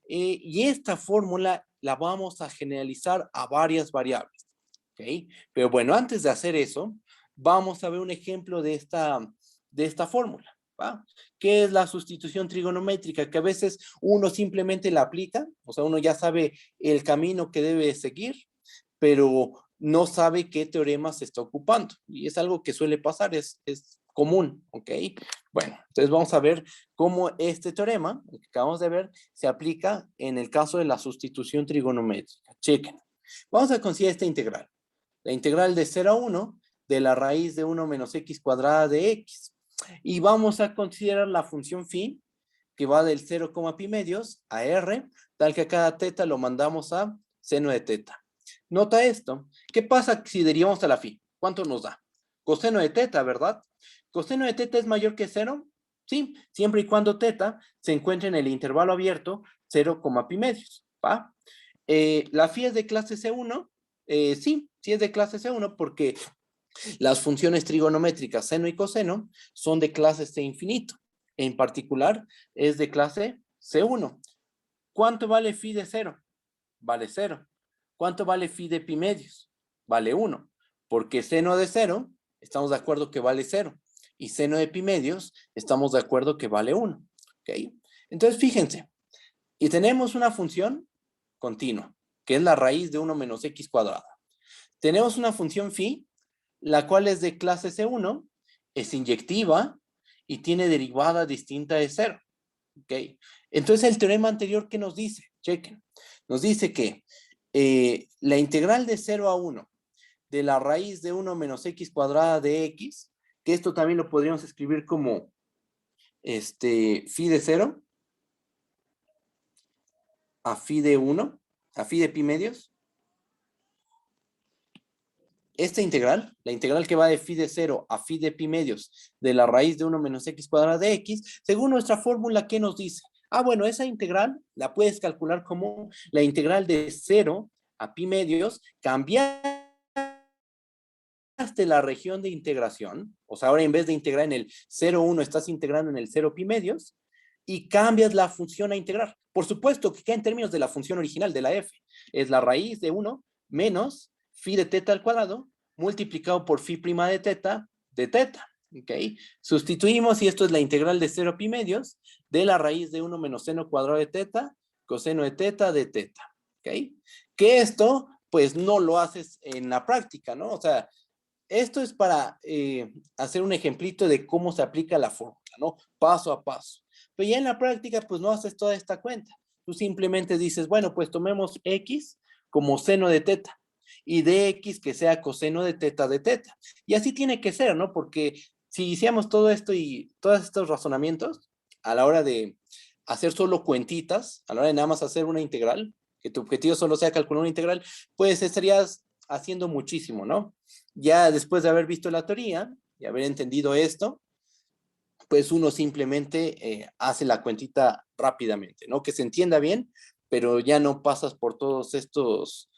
Y esta fórmula la vamos a generalizar a varias variables. ¿Ok? Pero bueno, antes de hacer eso, vamos a ver un ejemplo de esta fórmula. ¿Va? ¿Qué es la sustitución trigonométrica? Que a veces uno simplemente la aplica, o sea, uno ya sabe el camino que debe seguir, pero no sabe qué teorema se está ocupando. Y es algo que suele pasar, es común, ¿ok? Bueno, entonces vamos a ver cómo este teorema, que acabamos de ver, se aplica en el caso de la sustitución trigonométrica. Chequen. Vamos a considerar esta integral. La integral de 0 a 1 de la raíz de 1 menos x cuadrada de x. Y vamos a considerar la función phi, que va del 0, pi medios a r, tal que a cada teta lo mandamos a seno de teta. Nota esto. ¿Qué pasa si derivamos a la phi? ¿Cuánto nos da? Coseno de teta, ¿verdad? ¿Coseno de teta es mayor que 0? Sí, siempre y cuando teta se encuentre en el intervalo abierto 0, pi medios, ¿va? ¿La phi es de clase C1? Sí, sí es de clase C1 porque las funciones trigonométricas seno y coseno son de clase C infinito. En particular, es de clase C1. ¿Cuánto vale phi de 0? Vale 0. ¿Cuánto vale phi de pi medios? Vale 1. Porque seno de 0, estamos de acuerdo que vale 0. Y seno de pi medios, estamos de acuerdo que vale 1. ¿Ok? Entonces, fíjense. Y tenemos una función continua, que es la raíz de 1 menos x cuadrada. Tenemos una función phi, la cual es de clase C1, es inyectiva y tiene derivada distinta de 0. ¿Ok? Entonces, el teorema anterior, ¿qué nos dice? Chequen. Nos dice que la integral de 0 a 1 de la raíz de 1 menos x cuadrada de x, que esto también lo podríamos escribir como phi de 0 a phi de 1, a phi de pi medios. Esta integral, la integral que va de phi de 0 a phi de pi medios de la raíz de 1 menos x cuadrada de x, según nuestra fórmula, ¿qué nos dice? Ah, bueno, esa integral la puedes calcular como la integral de 0 a pi medios, cambiaste la región de integración, o sea, ahora en vez de integrar en el 0,1 estás integrando en el 0 pi medios, y cambias la función a integrar. Por supuesto que queda en términos de la función original de la f. Es la raíz de 1 menos phi de teta al cuadrado multiplicado por phi prima de teta, ¿ok? Sustituimos y esto es la integral de 0 pi medios de la raíz de 1 menos seno cuadrado de teta, coseno de teta, ¿ok? Que esto, pues, no lo haces en la práctica, ¿no? O sea, esto es para hacer un ejemplito de cómo se aplica la fórmula, ¿no? Paso a paso. Pero ya en la práctica, pues no haces toda esta cuenta. Tú simplemente dices, bueno, pues tomemos x como seno de teta y dx que sea coseno de teta. Y así tiene que ser, ¿no? Porque si hiciéramos todo esto y todos estos razonamientos, a la hora de hacer solo cuentitas, a la hora de nada más hacer una integral, que tu objetivo solo sea calcular una integral, pues estarías haciendo muchísimo, ¿no? Ya después de haber visto la teoría y haber entendido esto, pues uno simplemente hace la cuentita rápidamente, ¿no? Que se entienda bien, pero ya no pasas por todos estos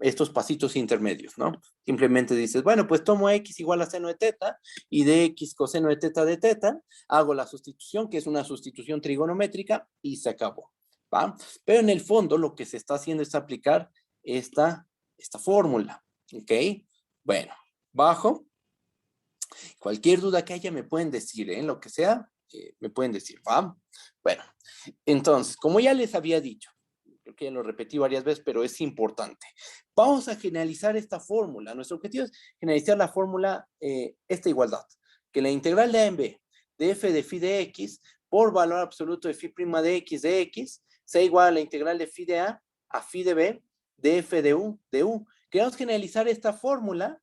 estos pasitos intermedios, ¿no? Simplemente dices, bueno, pues tomo x igual a seno de teta y dx coseno de teta, hago la sustitución, que es una sustitución trigonométrica, y se acabó, ¿va? Pero en el fondo lo que se está haciendo es aplicar esta fórmula, ¿ok? Bueno, bajo. Cualquier duda que haya me pueden decir, ¿eh? Lo que sea, me pueden decir, ¿va? Bueno, entonces, como ya les había dicho, creo que ya lo repetí varias veces, pero es importante. Vamos a generalizar esta fórmula. Nuestro objetivo es generalizar la fórmula, esta igualdad, que la integral de A en B de f de phi de x por valor absoluto de phi prima de x sea igual a la integral de phi de a phi de b de f de u. Queremos generalizar esta fórmula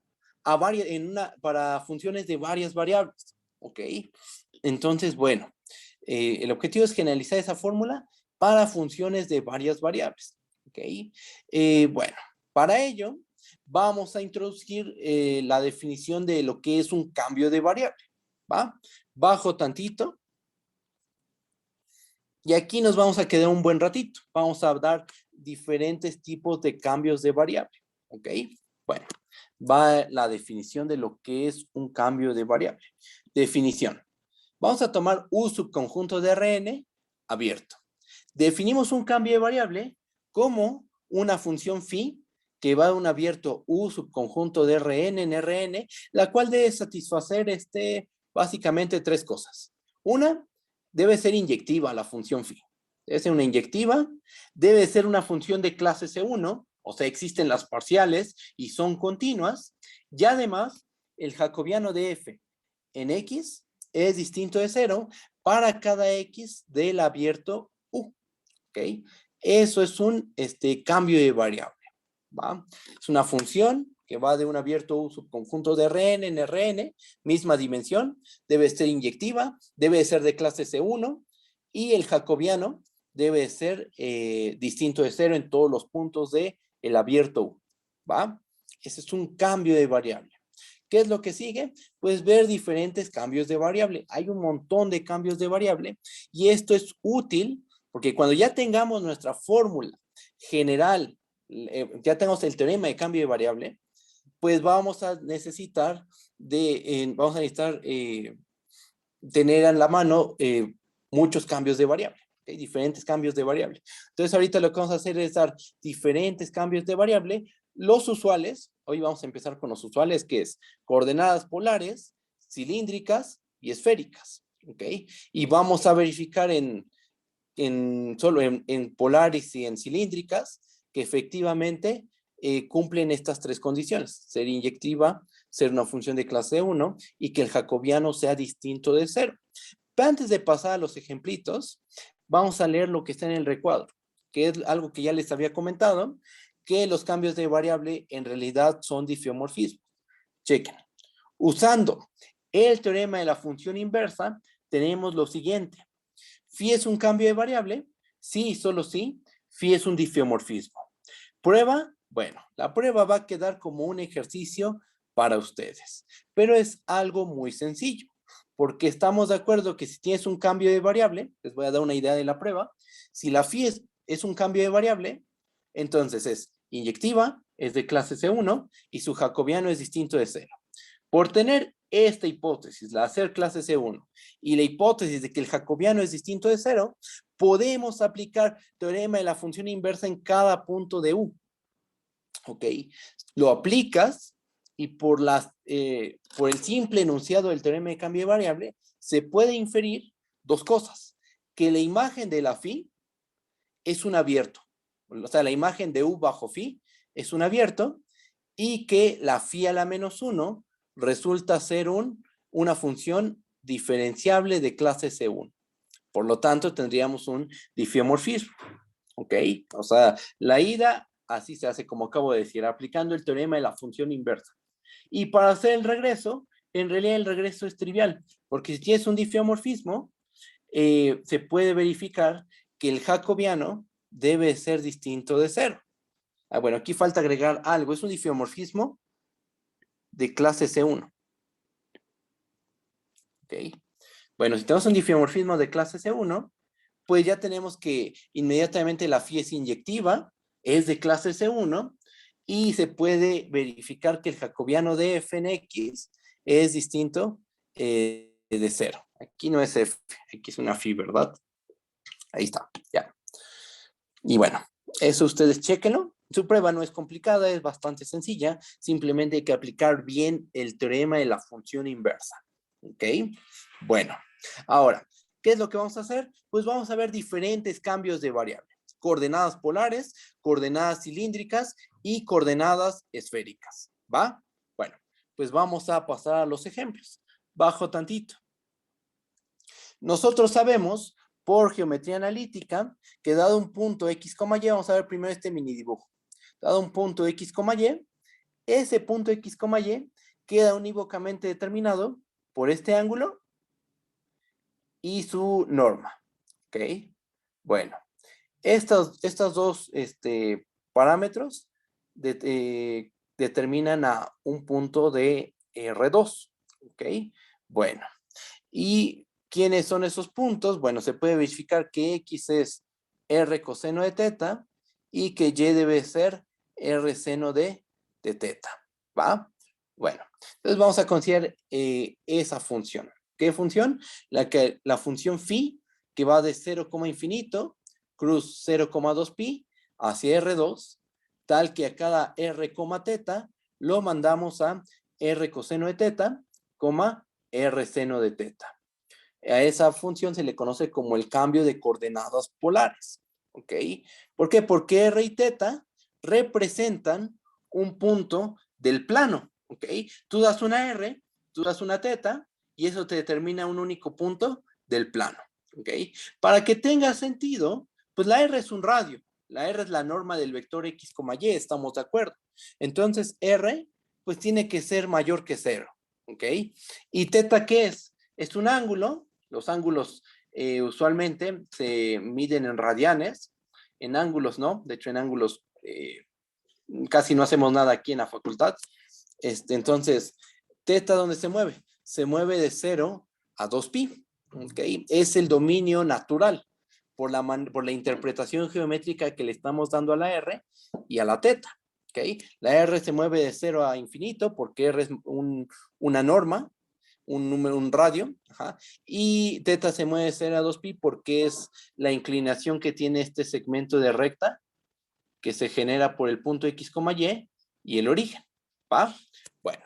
para funciones de varias variables, ¿ok? Entonces, bueno, el objetivo es generalizar esa fórmula para funciones de varias variables, ¿ok? Bueno, para ello vamos a introducir la definición de lo que es un cambio de variable, ¿va? Bajo tantito. Y aquí nos vamos a quedar un buen ratito. Vamos a dar diferentes tipos de cambios de variable, ¿ok? Bueno, va la definición de lo que es un cambio de variable. Definición. Vamos a tomar un subconjunto de Rn abierto. Definimos un cambio de variable como una función phi que va a un abierto U subconjunto de Rn en Rn, la cual debe satisfacer básicamente tres cosas. Una, debe ser inyectiva la función phi. Debe ser una inyectiva, debe ser una función de clase C1, o sea, existen las parciales y son continuas, y además el jacobiano de f en x es distinto de 0 para cada x del abierto U, ¿ok? Eso es un cambio de variable, ¿va? Es una función que va de un abierto U subconjunto de Rn en Rn, misma dimensión, debe ser inyectiva, debe ser de clase C1, y el jacobiano debe ser distinto de 0 en todos los puntos de el abierto U, ¿va? Ese es un cambio de variable. ¿Qué es lo que sigue? Pues ver diferentes cambios de variable. Hay un montón de cambios de variable y esto es útil porque cuando ya tengamos nuestra fórmula general, ya tengamos el teorema de cambio de variable, pues vamos a necesitar tener en la mano muchos cambios de variable, ¿okay? Diferentes cambios de variable. Entonces ahorita lo que vamos a hacer es dar diferentes cambios de variable. Los usuales, hoy vamos a empezar con los usuales, que es coordenadas polares, cilíndricas y esféricas, ¿ok? Y vamos a verificar solo en polares y en cilíndricas que efectivamente cumplen estas tres condiciones: ser inyectiva, ser una función de clase 1 y que el jacobiano sea distinto de 0. Pero antes de pasar a los ejemplitos, vamos a leer lo que está en el recuadro, que es algo que ya les había comentado, que los cambios de variable en realidad son diffeomorfismos. Chequen. Usando el teorema de la función inversa, tenemos lo siguiente. Phi es un cambio de variable, sí y solo sí. Phi es un diffeomorfismo. Prueba, bueno, la prueba va a quedar como un ejercicio para ustedes, pero es algo muy sencillo, porque estamos de acuerdo que si tienes un cambio de variable, les voy a dar una idea de la prueba, si la phi es un cambio de variable, entonces es inyectiva, es de clase C1 y su jacobiano es distinto de 0. Por tener esta hipótesis, la hacer clase C1, y la hipótesis de que el jacobiano es distinto de 0, podemos aplicar teorema de la función inversa en cada punto de U. ¿Ok? Lo aplicas y por el simple enunciado del teorema de cambio de variable, se puede inferir dos cosas: que la imagen de la phi es un abierto, o sea, la imagen de U bajo phi es un abierto, y que la phi a la menos 1 resulta ser una función diferenciable de clase C1. Por lo tanto, tendríamos un diffeomorfismo. ¿Ok? O sea, la ida así se hace, como acabo de decir, aplicando el teorema de la función inversa. Y para hacer el regreso, en realidad el regreso es trivial, porque si tienes un diffeomorfismo, se puede verificar que el jacobiano debe ser distinto de 0. Bueno, aquí falta agregar algo. Es un diffeomorfismo de clase C1. ¿Ok? Bueno, si tenemos un diffeomorfismo de clase C1, pues ya tenemos que inmediatamente la phi es inyectiva, es de clase C1, y se puede verificar que el jacobiano de f en x es distinto de 0. Aquí no es f, aquí es una phi, ¿verdad? Ahí está, ya. Y bueno, eso ustedes chéquenlo. Su prueba no es complicada, es bastante sencilla. Simplemente hay que aplicar bien el teorema de la función inversa. ¿Ok? Bueno, ahora, ¿qué es lo que vamos a hacer? Pues vamos a ver diferentes cambios de variables: coordenadas polares, coordenadas cilíndricas y coordenadas esféricas. ¿Va? Bueno, pues vamos a pasar a los ejemplos. Bajo tantito. Nosotros sabemos por geometría analítica que dado un punto x, y, vamos a ver primero este mini dibujo. Dado un punto x, y, ese punto x, y queda unívocamente determinado por este ángulo y su norma. ¿Ok? Bueno, estos dos parámetros determinan a un punto de R2. ¿Ok? Bueno, ¿y quiénes son esos puntos? Bueno, se puede verificar que X es R coseno de teta y que Y debe ser R seno de teta. ¿Va? Bueno, entonces vamos a considerar esa función. ¿Qué función? La función phi, que va de 0, infinito, cruz 0,2 pi hacia R2, tal que a cada R, teta lo mandamos a R coseno de teta, R seno de teta. A esa función se le conoce como el cambio de coordenadas polares. ¿Ok? ¿Por qué? Porque R y teta representan un punto del plano. ¿Ok? Tú das una R, tú das una teta, y eso te determina un único punto del plano. ¿Ok? Para que tenga sentido, pues la R es un radio. La R es la norma del vector X, Y, estamos de acuerdo. Entonces, R, pues tiene que ser mayor que 0. ¿Ok? ¿Y teta qué es? Es un ángulo. Los ángulos usualmente se miden en radianes, en ángulos, ¿no? De hecho, en ángulos casi no hacemos nada aquí en la facultad. Entonces, teta, ¿dónde se mueve? Se mueve de 0 a 2pi, ¿ok? Es el dominio natural por la interpretación geométrica que le estamos dando a la R y a la teta, ¿ok? La R se mueve de 0 a infinito porque R es una norma, un número, un radio, ajá, y teta se mueve de 0 a 2pi porque es la inclinación que tiene este segmento de recta que se genera por el punto X, y el origen, ¿va? Bueno,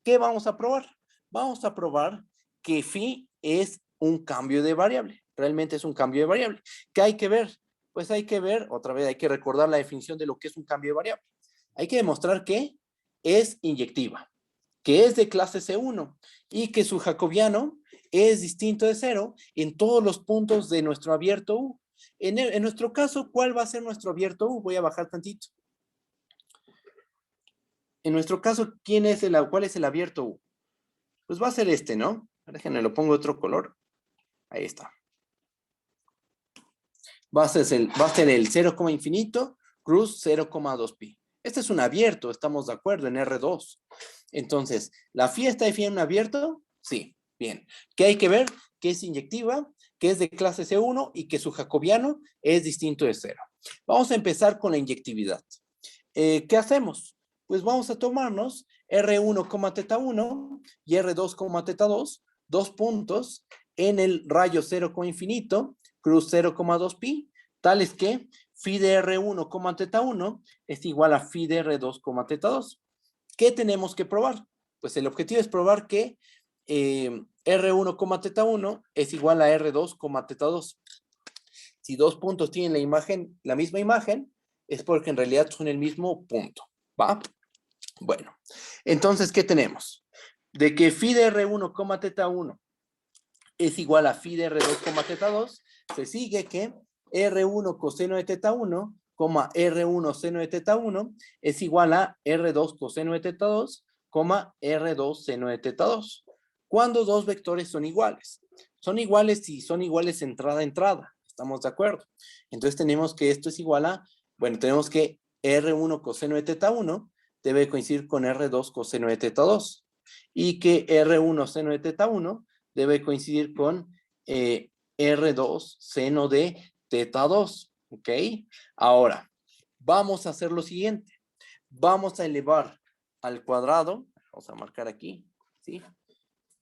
¿qué vamos a probar? Vamos a probar que phi es un cambio de variable, realmente es un cambio de variable. ¿Qué hay que ver? Pues hay que ver, otra vez hay que recordar la definición de lo que es un cambio de variable. Hay que demostrar que es inyectiva, que es de clase C1 y que su jacobiano es distinto de 0 en todos los puntos de nuestro abierto U. En nuestro caso, ¿cuál va a ser nuestro abierto U? Voy a bajar tantito. En nuestro caso, ¿cuál es el abierto U? Pues va a ser este, ¿no? Déjenme, lo pongo de otro color. Ahí está. Va a ser el 0, infinito, cruz 0,2pi. Este es un abierto, estamos de acuerdo, en R2. Entonces, ¿la phi está definida en un abierto? Sí, bien. ¿Qué hay que ver? Que es inyectiva, que es de clase C1 y que su jacobiano es distinto de 0. Vamos a empezar con la inyectividad. ¿Qué hacemos? Pues vamos a tomarnos R1, teta 1 y R2, teta 2, dos puntos en el rayo 0, infinito, cruz 0,2pi, tales que phi de R1, teta 1 es igual a phi de R2, teta 2. ¿Qué tenemos que probar? Pues el objetivo es probar que R1, teta 1 es igual a R2, teta 2. Si dos puntos tienen la misma imagen, es porque en realidad son el mismo punto, ¿va? Bueno, entonces, ¿qué tenemos? De que phi de R1, teta 1 es igual a phi de R2, teta 2, se sigue que R1 coseno de teta 1, R1 seno de teta 1 es igual a R2 coseno de teta 2, R2 seno de teta 2. ¿Cuándo dos vectores son iguales? Son iguales si son iguales entrada a entrada. ¿Estamos de acuerdo? Entonces tenemos que esto es igual a, bueno, tenemos que R1 coseno de teta 1 debe coincidir con R2 coseno de teta 2 y que R1 seno de teta 1 debe coincidir con R2 seno de teta 2, ¿ok? Ahora, vamos a hacer lo siguiente. Vamos a elevar al cuadrado, vamos a marcar aquí, ¿sí?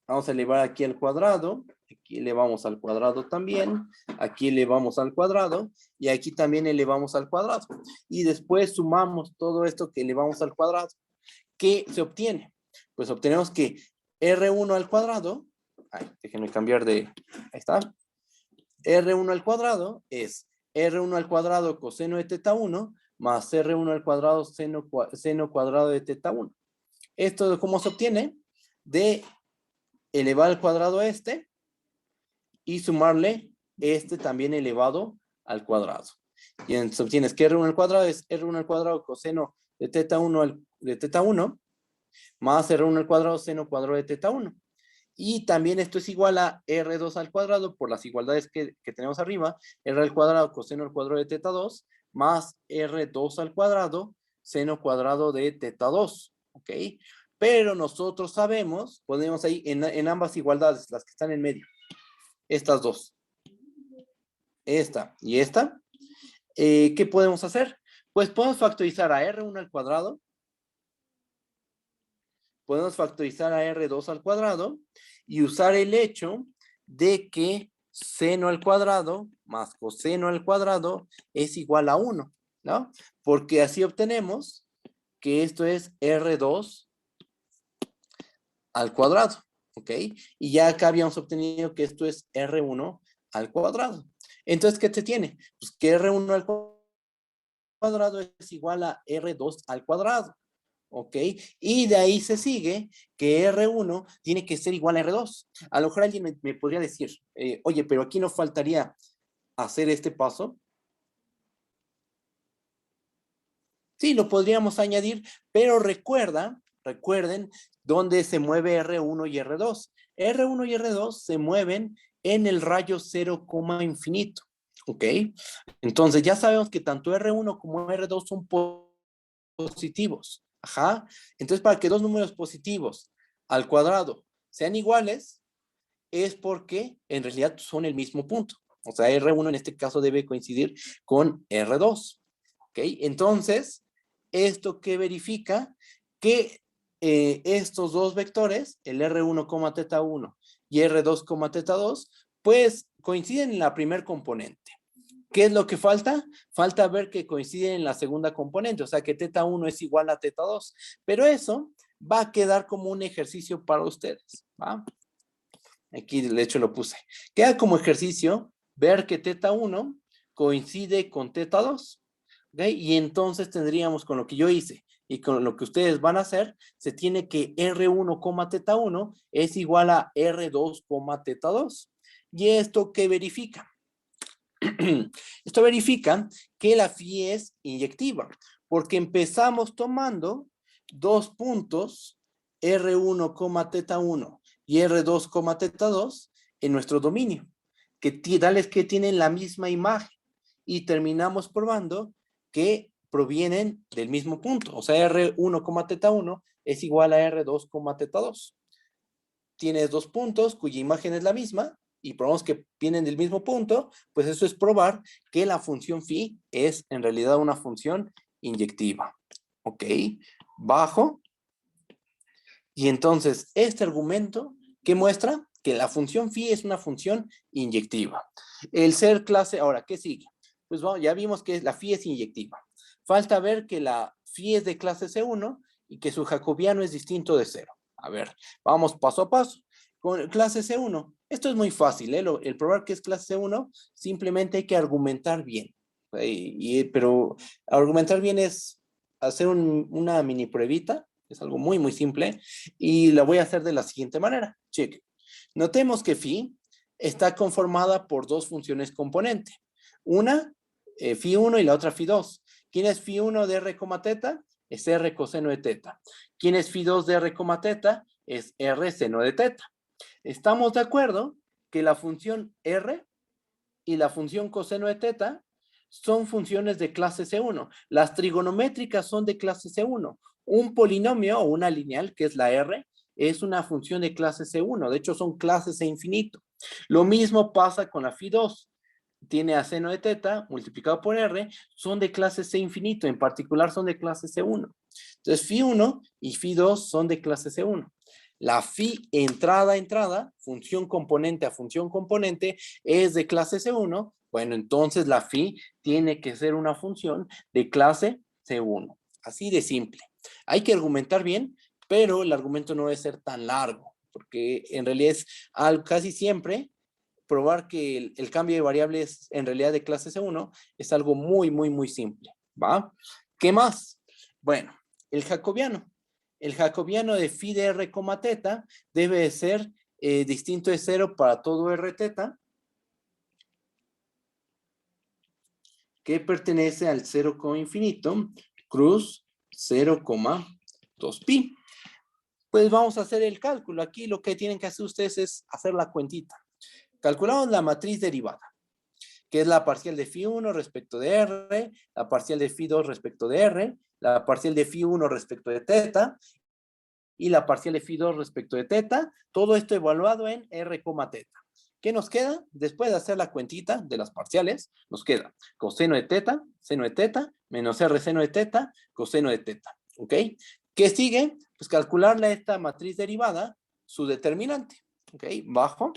Vamos a elevar aquí al cuadrado, aquí elevamos al cuadrado también, aquí elevamos al cuadrado y aquí también elevamos al cuadrado. Y después sumamos todo esto que elevamos al cuadrado. ¿Qué se obtiene? Pues obtenemos que R1 al cuadrado, déjenme cambiar de, ahí está, R1 al cuadrado es R1 al cuadrado coseno de teta 1 más R1 al cuadrado seno cuadrado de teta 1. ¿Esto cómo se obtiene? De elevar al cuadrado a este y sumarle este también elevado al cuadrado. Y entonces obtienes que R1 al cuadrado es R1 al cuadrado coseno de teta 1 más R1 al cuadrado seno cuadrado de teta 1. Y también esto es igual a R2 al cuadrado por las igualdades que tenemos arriba, R al cuadrado coseno al cuadrado de teta 2 más R2 al cuadrado seno cuadrado de teta 2, ¿ok? Pero nosotros sabemos, ponemos ahí en ambas igualdades, las que están en medio, estas dos, esta y esta, ¿qué podemos hacer? Pues podemos factorizar a R1 al cuadrado, podemos factorizar a R2 al cuadrado y usar el hecho de que seno al cuadrado más coseno al cuadrado es igual a 1, ¿no? Porque así obtenemos que esto es R2 al cuadrado, ¿ok? Y ya acá habíamos obtenido que esto es R1 al cuadrado. Entonces, ¿qué se tiene? Pues que R1 al cuadrado es igual a R2 al cuadrado. ¿Ok? Y de ahí se sigue que R1 tiene que ser igual a R2. A lo mejor alguien me podría decir, oye, pero aquí no faltaría hacer este paso. Sí, lo podríamos añadir, pero recuerden dónde se mueve R1 y R2. R1 y R2 se mueven en el rayo 0, infinito. ¿Ok? Entonces ya sabemos que tanto R1 como R2 son positivos. Ajá. Entonces para que dos números positivos al cuadrado sean iguales, es porque en realidad son el mismo punto. O sea, R1 en este caso debe coincidir con R2. ¿Ok? Entonces, ¿esto qué verifica? Que estos dos vectores, el R1, teta 1 y R2, teta 2, pues coinciden en la primer componente. ¿Qué es lo que falta? Falta ver que coinciden en la segunda componente, o sea que teta 1 es igual a teta 2. Pero eso va a quedar como un ejercicio para ustedes, ¿va? Aquí de hecho lo puse. Queda como ejercicio ver que teta 1 coincide con teta 2. ¿Okay? Y entonces tendríamos con lo que yo hice y con lo que ustedes van a hacer, se tiene que R1, teta 1 es igual a R2, teta 2. ¿Y esto qué verifica? Esto verifica que la phi es inyectiva, porque empezamos tomando dos puntos, R1, teta 1 y R2, teta 2 en nuestro dominio, que tales que tienen la misma imagen, y terminamos probando que provienen del mismo punto, o sea, R1, teta 1 es igual a R2, teta 2. Tienes dos puntos cuya imagen es la misma, y probamos que vienen del mismo punto, pues eso es probar que la función phi es en realidad una función inyectiva. ¿Ok? Bajo. Y entonces, este argumento, ¿qué muestra? Que la función phi es una función inyectiva. El ser clase, ahora, ¿qué sigue? Pues bueno, ya vimos que la phi es inyectiva. Falta ver que la phi es de clase C1 y que su jacobiano es distinto de 0. A ver, vamos paso a paso. Con clase C1, esto es muy fácil, ¿eh? El probar que es clase C1, simplemente hay que argumentar bien. Pero argumentar bien es hacer una mini pruebita, es algo muy, muy simple, y la voy a hacer de la siguiente manera. Cheque. Notemos que phi está conformada por dos funciones componente. Una, phi 1 y la otra phi 2. ¿Quién es phi 1 de r, teta? Es r coseno de teta. ¿Quién es phi 2 de r, teta? Es r seno de teta. Estamos de acuerdo que la función r y la función coseno de teta son funciones de clase C1. Las trigonométricas son de clase C1. Un polinomio o una lineal, que es la R, es una función de clase C1. De hecho, son clases C infinito. Lo mismo pasa con la phi 2. Tiene a seno de teta multiplicado por R, son de clase C infinito. En particular, son de clase C1. Entonces, phi 1 y phi 2 son de clase C1. La phi entrada, función componente a función componente, es de clase C1. Bueno, entonces la phi tiene que ser una función de clase C1. Así de simple. Hay que argumentar bien, pero el argumento no debe ser tan largo, porque en realidad es casi siempre probar que el cambio de variables en realidad de clase C1 es algo muy, muy, muy simple. ¿Va? ¿Qué más? Bueno, el jacobiano. El jacobiano de phi de r, teta debe ser distinto de 0 para todo r teta, que pertenece al 0, infinito, cruz 0,2 pi. Pues vamos a hacer el cálculo. Aquí lo que tienen que hacer ustedes es hacer la cuentita. Calculamos la matriz derivada, que es la parcial de phi 1 respecto de r, la parcial de phi 2 respecto de r, la parcial de phi 1 respecto de teta, y la parcial de phi 2 respecto de teta, todo esto evaluado en r, teta. ¿Qué nos queda? Después de hacer la cuentita de las parciales, nos queda coseno de teta, seno de teta, menos r seno de teta, coseno de teta. ¿Ok? ¿Qué sigue? Pues calcularle a esta matriz derivada su determinante. ¿Ok? Bajo.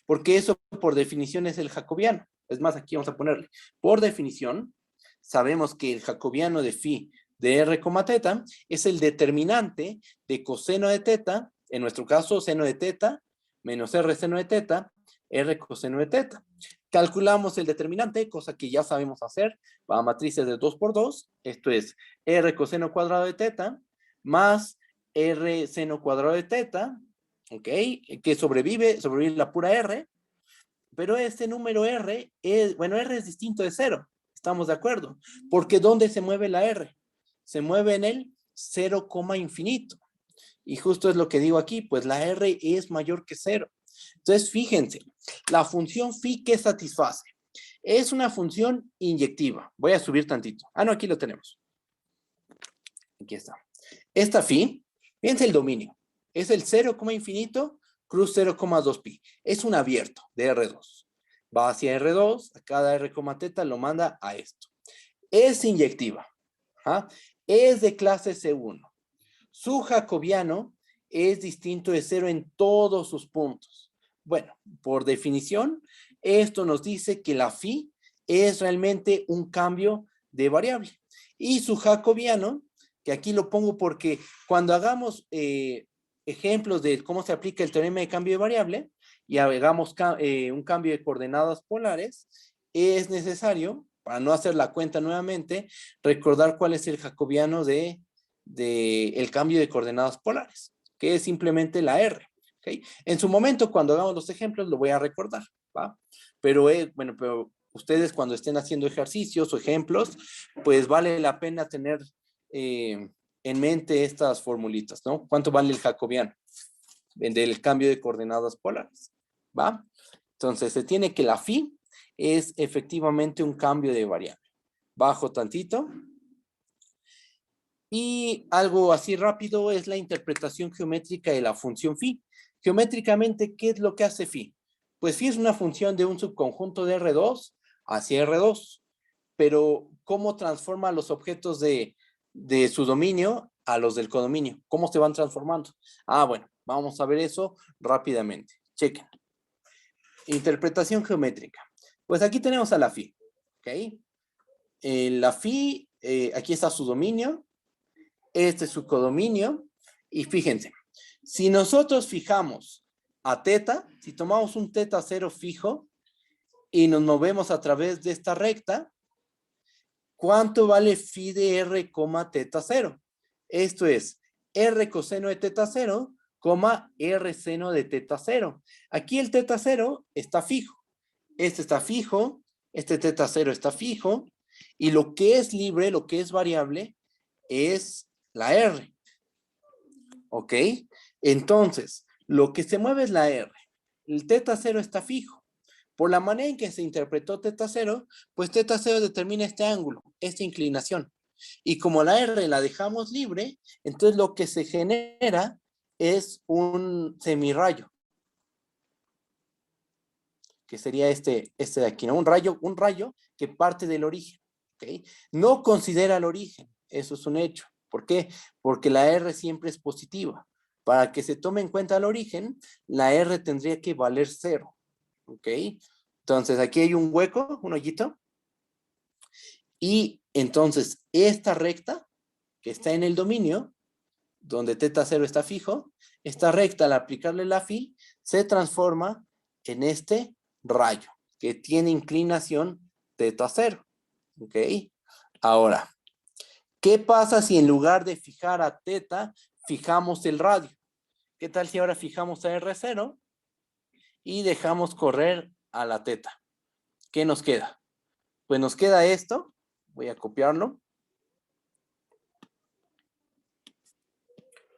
Porque eso por definición es el jacobiano. Es más, aquí vamos a ponerle. Por definición, sabemos que el jacobiano de phi de r, teta es el determinante de coseno de teta, en nuestro caso seno de teta, menos r seno de teta, r coseno de teta. Calculamos el determinante, cosa que ya sabemos hacer para matrices de 2 por 2. Esto es r coseno cuadrado de teta más r seno cuadrado de teta, ¿ok? Que sobrevive la pura r, pero este número r es, bueno, r es distinto de 0, estamos de acuerdo, porque ¿dónde se mueve la r? Se mueve en el 0, infinito, y justo es lo que digo aquí, pues la r es mayor que 0. Entonces, fíjense, la función phi, ¿qué satisface? Es una función inyectiva. Voy a subir tantito. Ah, no, aquí lo tenemos. Aquí está. Esta phi, fíjense el dominio. Es el 0, infinito, cruz 0,2 pi. Es un abierto de R2. Va hacia R2, a cada R, teta lo manda a esto. Es inyectiva. ¿Ah? Es de clase C1. Su jacobiano es distinto de 0 en todos sus puntos. Bueno, por definición, esto nos dice que la phi es realmente un cambio de variable. Y su jacobiano, que aquí lo pongo porque cuando hagamos ejemplos de cómo se aplica el teorema de cambio de variable y hagamos un cambio de coordenadas polares, es necesario, para no hacer la cuenta nuevamente, recordar cuál es el jacobiano de el cambio de coordenadas polares, que es simplemente la R. ¿Okay? En su momento, cuando hagamos los ejemplos, lo voy a recordar, ¿va? Pero, bueno, pero ustedes cuando estén haciendo ejercicios o ejemplos, pues vale la pena tener en mente estas formulitas, ¿no? ¿Cuánto vale el jacobiano del cambio de coordenadas polares? ¿Va? Entonces, se tiene que la phi es efectivamente un cambio de variable. Bajo tantito. Y algo así rápido es la interpretación geométrica de la función phi. Geométricamente, ¿qué es lo que hace phi? Pues phi es una función de un subconjunto de R2 hacia R2. Pero, ¿cómo transforma los objetos de su dominio a los del codominio? ¿Cómo se van transformando? Ah, bueno, vamos a ver eso rápidamente. Chequen. Interpretación geométrica. Pues aquí tenemos a la phi. ¿Ok? La phi, aquí está su dominio. Este es su codominio. Y fíjense, si nosotros fijamos a teta, si tomamos un teta cero fijo y nos movemos a través de esta recta, ¿cuánto vale phi de r, teta cero? Esto es r coseno de teta cero, r seno de teta cero. Aquí el teta cero está fijo. Este está fijo, este teta cero está fijo, y lo que es libre, lo que es variable, es la R. ¿Ok? Entonces, lo que se mueve es la R. El teta cero está fijo. Por la manera en que se interpretó teta cero, pues teta cero determina este ángulo, esta inclinación. Y como la R la dejamos libre, entonces lo que se genera es un semirrayo. Que sería este de aquí, ¿no? Un rayo que parte del origen. ¿Ok? No considera el origen, eso es un hecho. ¿Por qué? Porque la R siempre es positiva. Para que se tome en cuenta el origen, la R tendría que valer 0. ¿Ok? Entonces, aquí hay un hueco, un hoyito. Y entonces, esta recta, que está en el dominio, donde teta 0 está fijo, esta recta, al aplicarle la phi, se transforma en este rayo, que tiene inclinación teta 0. ¿Ok? Ahora, ¿qué pasa si en lugar de fijar a teta, fijamos el radio? ¿Qué tal si ahora fijamos a R0 y dejamos correr a la teta? ¿Qué nos queda? Pues nos queda esto. Voy a copiarlo.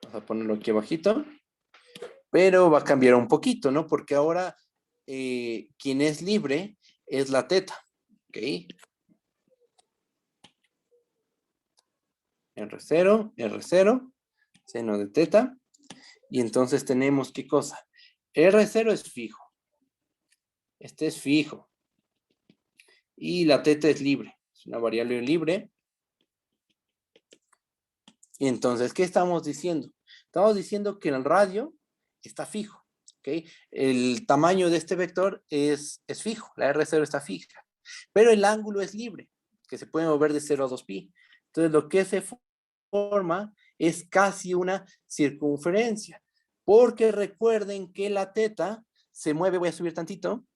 Vamos a ponerlo aquí abajito. Pero va a cambiar un poquito, ¿no? Porque ahora quien es libre es la teta. ¿Ok? R0, seno de teta. Y entonces tenemos, ¿qué cosa? R0 es fijo. Este es fijo. Y la teta es libre. Es una variable libre. Y entonces, ¿qué estamos diciendo? Estamos diciendo que el radio está fijo. ¿Ok? El tamaño de este vector es fijo. La R0 está fija. Pero el ángulo es libre, que se puede mover de 0 a 2pi. Entonces, lo que se forma es casi una circunferencia. Porque recuerden que la teta se mueve, voy a subir tantito.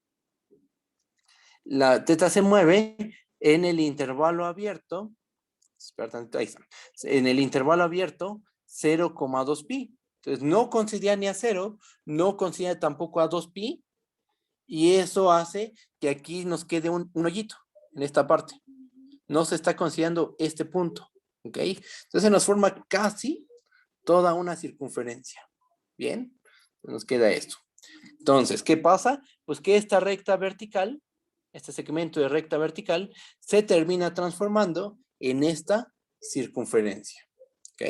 La teta se mueve en el intervalo abierto. Espera tantito, ahí está. En el intervalo abierto, 0,2 pi. Entonces, no considera ni a 0, no considera tampoco a 2 pi. Y eso hace que aquí nos quede un hoyito en esta parte. No se está considerando este punto. ¿Ok? Entonces nos forma casi toda una circunferencia. Bien, nos queda esto. Entonces, ¿qué pasa? Pues que esta recta vertical, este segmento de recta vertical, se termina transformando en esta circunferencia. ¿Ok?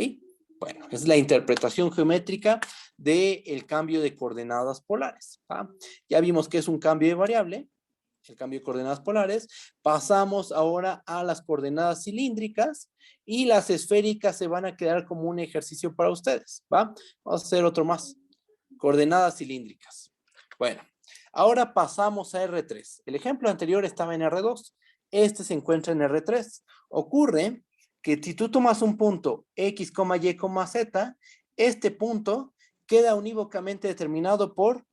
Bueno, es la interpretación geométrica del cambio de coordenadas polares. ¿Ah? Ya vimos que es un cambio de variable, el cambio de coordenadas polares. Pasamos ahora a las coordenadas cilíndricas y las esféricas se van a quedar como un ejercicio para ustedes. ¿Va? Vamos a hacer otro más. Coordenadas cilíndricas. Bueno, ahora pasamos a R3. El ejemplo anterior estaba en R2. Este se encuentra en R3. Ocurre que si tú tomas un punto X, Y, Z, este punto queda unívocamente determinado por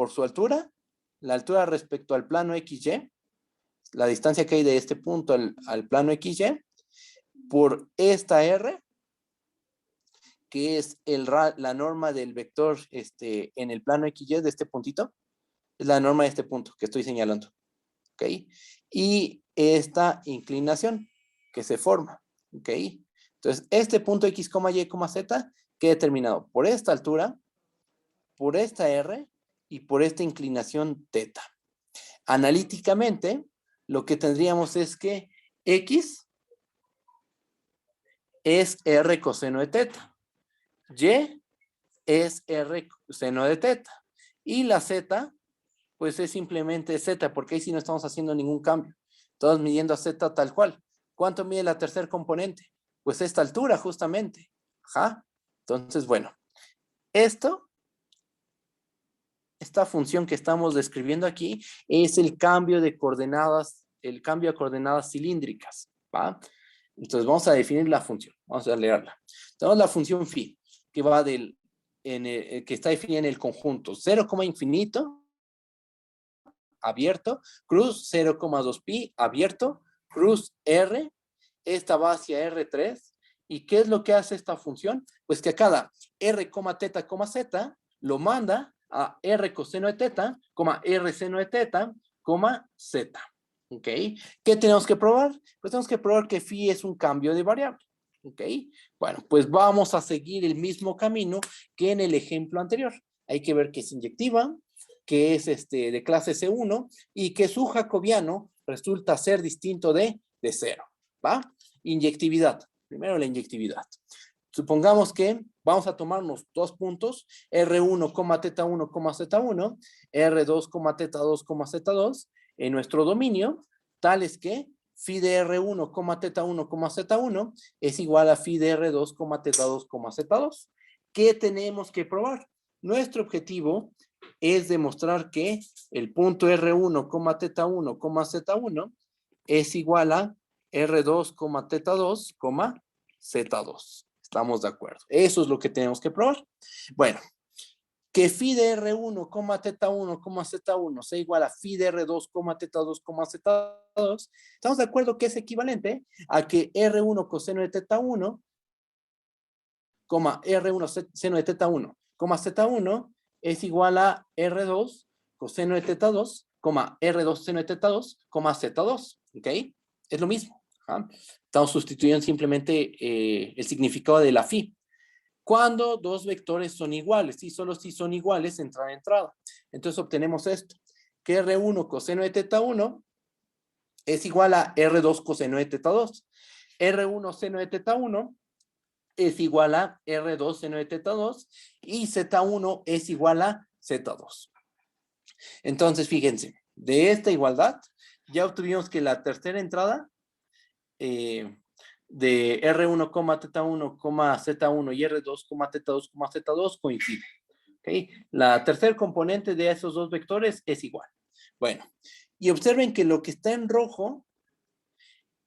su altura, la altura respecto al plano XY, la distancia que hay de este punto al plano XY, por esta R, que es la norma del vector en el plano XY de este puntito, es la norma de este punto que estoy señalando, ¿ok? Y esta inclinación que se forma, ¿ok? Entonces, este punto X, Y, Z queda determinado por esta altura, por esta R y por esta inclinación θ. Analíticamente, lo que tendríamos es que X es R coseno de θ, Y es R seno de θ, y la Z pues es simplemente Z, porque ahí sí no estamos haciendo ningún cambio. Estamos midiendo a Z tal cual. ¿Cuánto mide la tercer componente? Pues esta altura, justamente. Ajá. Entonces, bueno, esta función que estamos describiendo aquí es el cambio de coordenadas, el cambio a coordenadas cilíndricas, ¿va? Entonces vamos a definir la función, vamos a leerla. Tenemos la función phi, que va que está definida en el conjunto 0, infinito, abierto, cruz 0,2 pi, abierto, cruz R, esta va hacia R3, ¿y qué es lo que hace esta función? Pues que a cada R, θ, z, lo manda a R coseno de θ, R seno de θ, z. ¿Ok? ¿Qué tenemos que probar? Pues tenemos que probar que phi es un cambio de variable. ¿Ok? Bueno, pues vamos a seguir el mismo camino que en el ejemplo anterior. Hay que ver que es inyectiva, que es de clase C1 y que su jacobiano resulta ser distinto de 0. ¿Va? Inyectividad. Primero la inyectividad. Supongamos que vamos a tomarnos dos puntos, R1, θ1, Z1, R2, θ2, Z2, en nuestro dominio, tales que phi de R1, θ1, Z1 es igual a phi de R2, θ2, Z2. ¿Qué tenemos que probar? Nuestro objetivo es demostrar que el punto R1, θ1, Z1 es igual a R2, θ2, Z2. Estamos de acuerdo. Eso es lo que tenemos que probar. Bueno, que phi de R1, θ1, Z1 sea igual a phi de R2, θ2, Z2, estamos de acuerdo que es equivalente a que R1 coseno de θ1, R1 seno de θ1, Z1 es igual a R2 coseno de θ2, R2 seno de θ2, Z2. ¿Ok? Es lo mismo. ¿Ah? Estamos sustituyendo simplemente el significado de la phi. Cuando dos vectores son iguales, y solo si son iguales, entrada a entrada. Entonces obtenemos esto, que R1 coseno de θ1 es igual a R2 coseno de θ2. R1 seno de θ1 es igual a R2 seno de θ2 y Z1 es igual a Z2. Entonces, fíjense, de esta igualdad ya obtuvimos que la tercera entrada de R1, θ1, Z1 y R2, θ2, Z2 coincide. ¿Okay? La tercer componente de esos dos vectores es igual. Bueno, y observen que lo que está en rojo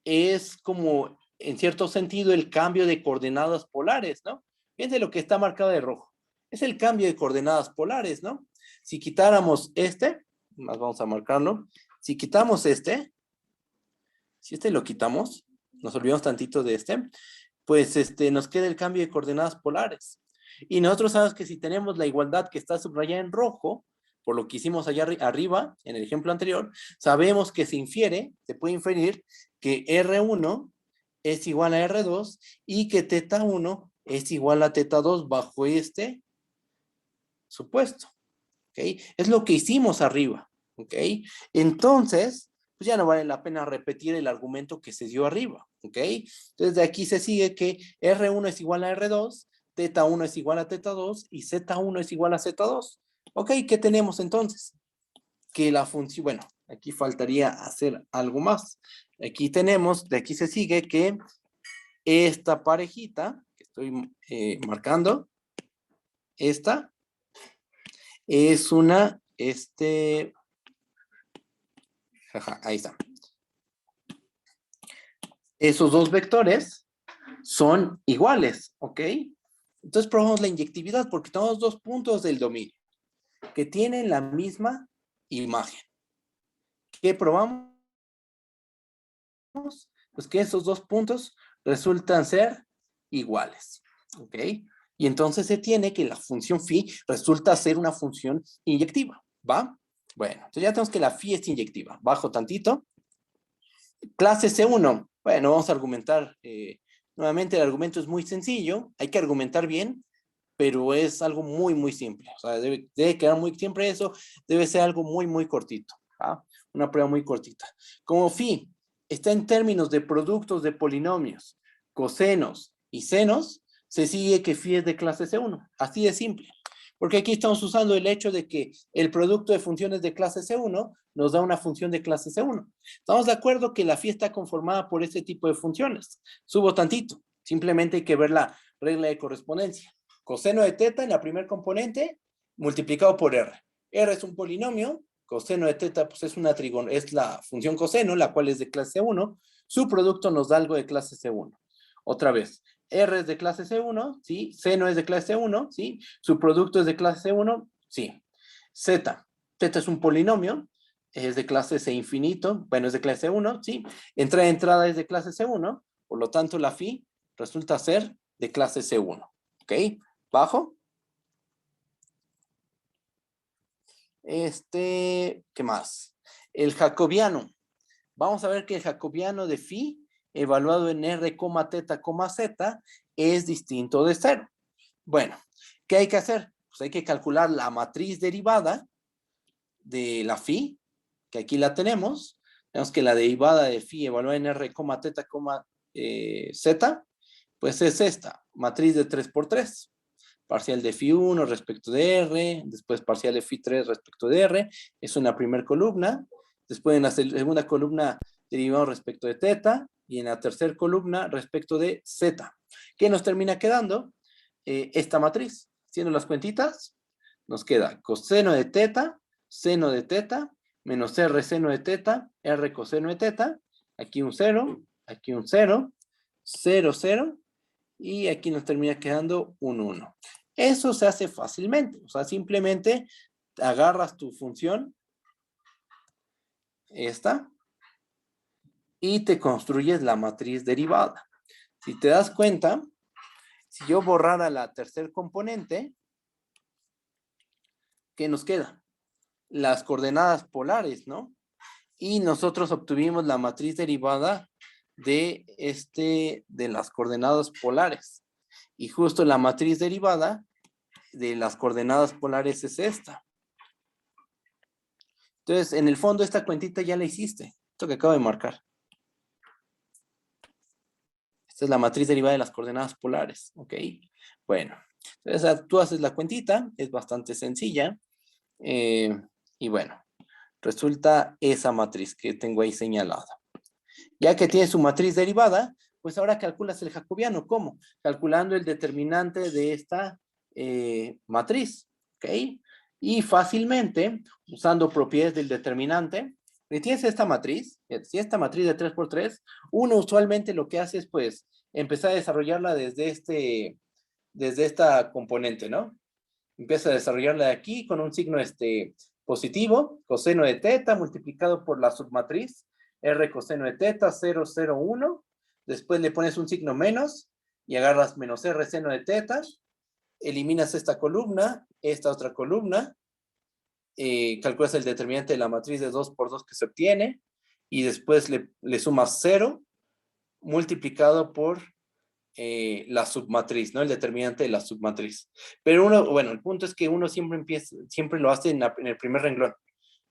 es como, en cierto sentido, el cambio de coordenadas polares, ¿no? Fíjense lo que está marcado de rojo. Es el cambio de coordenadas polares, ¿no? Si quitáramos más vamos a marcarlo. Si quitamos si lo quitamos, nos olvidamos tantito de pues nos queda el cambio de coordenadas polares. Y nosotros sabemos que si tenemos la igualdad que está subrayada en rojo, por lo que hicimos allá arriba, en el ejemplo anterior, sabemos que se puede inferir que R1 es igual a R2 y que θ1 es igual a θ2 bajo este supuesto. ¿ok? Es lo que hicimos arriba, ¿ok? Entonces, pues ya no vale la pena repetir el argumento que se dio arriba, ¿ok? Entonces de aquí se sigue que R1 es igual a R2, θ1 es igual a θ2 y Z1 es igual a Z2. ¿Ok? ¿Qué tenemos entonces? Que la función, bueno, aquí faltaría hacer algo más. Aquí tenemos, de aquí se sigue que esta parejita, que estoy marcando, esta, es una, jaja, ahí está. Esos dos vectores son iguales, ¿ok? Entonces probamos la inyectividad porque tenemos dos puntos del dominio que tienen la misma imagen. ¿Qué probamos? Pues que esos dos puntos resultan ser iguales, ¿ok? Y entonces se tiene que la función phi resulta ser una función inyectiva, ¿va? Bueno, entonces ya tenemos que la phi es inyectiva. Bajo tantito. Clase C1. Bueno, vamos a argumentar. Nuevamente el argumento es muy sencillo. Hay que argumentar bien, pero es algo muy, muy simple. O sea, debe quedar muy siempre eso. Debe ser algo muy, muy cortito. ¿Va? Una prueba muy cortita. Como phi está en términos de productos de polinomios, cosenos y senos, se sigue que phi es de clase C1. Así de simple. Porque aquí estamos usando el hecho de que el producto de funciones de clase C1 nos da una función de clase C1. Estamos de acuerdo que la phi está conformada por este tipo de funciones. Subo tantito. Simplemente hay que ver la regla de correspondencia. Coseno de teta en la primer componente multiplicado por R. R es un polinomio. Coseno de teta pues es la función coseno, la cual es de clase C1. Su producto nos da algo de clase C1. Otra vez, R es de clase C1, ¿sí? Seno es de clase C1, ¿sí? Su producto es de clase C1, sí. Z es un polinomio, es de clase C infinito, bueno, es de clase C1, ¿sí? Entrada es de clase C1, por lo tanto la phi resulta ser de clase C1, ¿ok? Bajo. ¿Qué más? El jacobiano. Vamos a ver que el jacobiano de phi, evaluado en R, θ, z, es distinto de 0. Bueno, ¿qué hay que hacer? Pues hay que calcular la matriz derivada de la phi, que aquí la tenemos. Tenemos que la derivada de phi evaluada en R, θ, z, pues es esta, matriz de 3 por 3. Parcial de phi 1 respecto de R, después parcial de phi 3 respecto de R, es una primera columna, después en la segunda columna derivado respecto de θ, y en la tercera columna respecto de z. ¿Qué nos termina quedando? Esta matriz, haciendo las cuentitas, nos queda coseno de θ, seno de θ, menos R seno de θ, R coseno de θ, aquí un 0, aquí un 0, 0, 0, y aquí nos termina quedando un 1. Eso se hace fácilmente, o sea, simplemente agarras tu función, esta, y te construyes la matriz derivada. Si te das cuenta, si yo borrara la tercer componente, ¿qué nos queda? Las coordenadas polares, ¿no? Y nosotros obtuvimos la matriz derivada de las coordenadas polares. Y justo la matriz derivada de las coordenadas polares es esta. Entonces, en el fondo, esta cuentita ya la hiciste. Esto que acabo de marcar. Esta es la matriz derivada de las coordenadas polares. ¿Ok? Bueno. Entonces, tú haces la cuentita. Es bastante sencilla. Y bueno. Resulta esa matriz que tengo ahí señalada. Ya que tiene su matriz derivada, pues ahora calculas el jacobiano. ¿Cómo? Calculando el determinante de esta matriz. ¿Ok? Y fácilmente, usando propiedades del determinante, si tienes esta matriz, si esta matriz de 3 por 3, uno usualmente lo que hace es pues empezar a desarrollarla desde esta componente, ¿no? Empieza a desarrollarla de aquí con un signo positivo, coseno de θ multiplicado por la submatriz, R coseno de θ, 0, 0, 1. Después le pones un signo menos y agarras menos R seno de θ. Eliminas esta columna, esta otra columna, calculas el determinante de la matriz de 2 por 2 que se obtiene y después le sumas 0 multiplicado por la submatriz, ¿no? El determinante de la submatriz. Pero uno, bueno, el punto es que uno siempre lo hace en el primer renglón.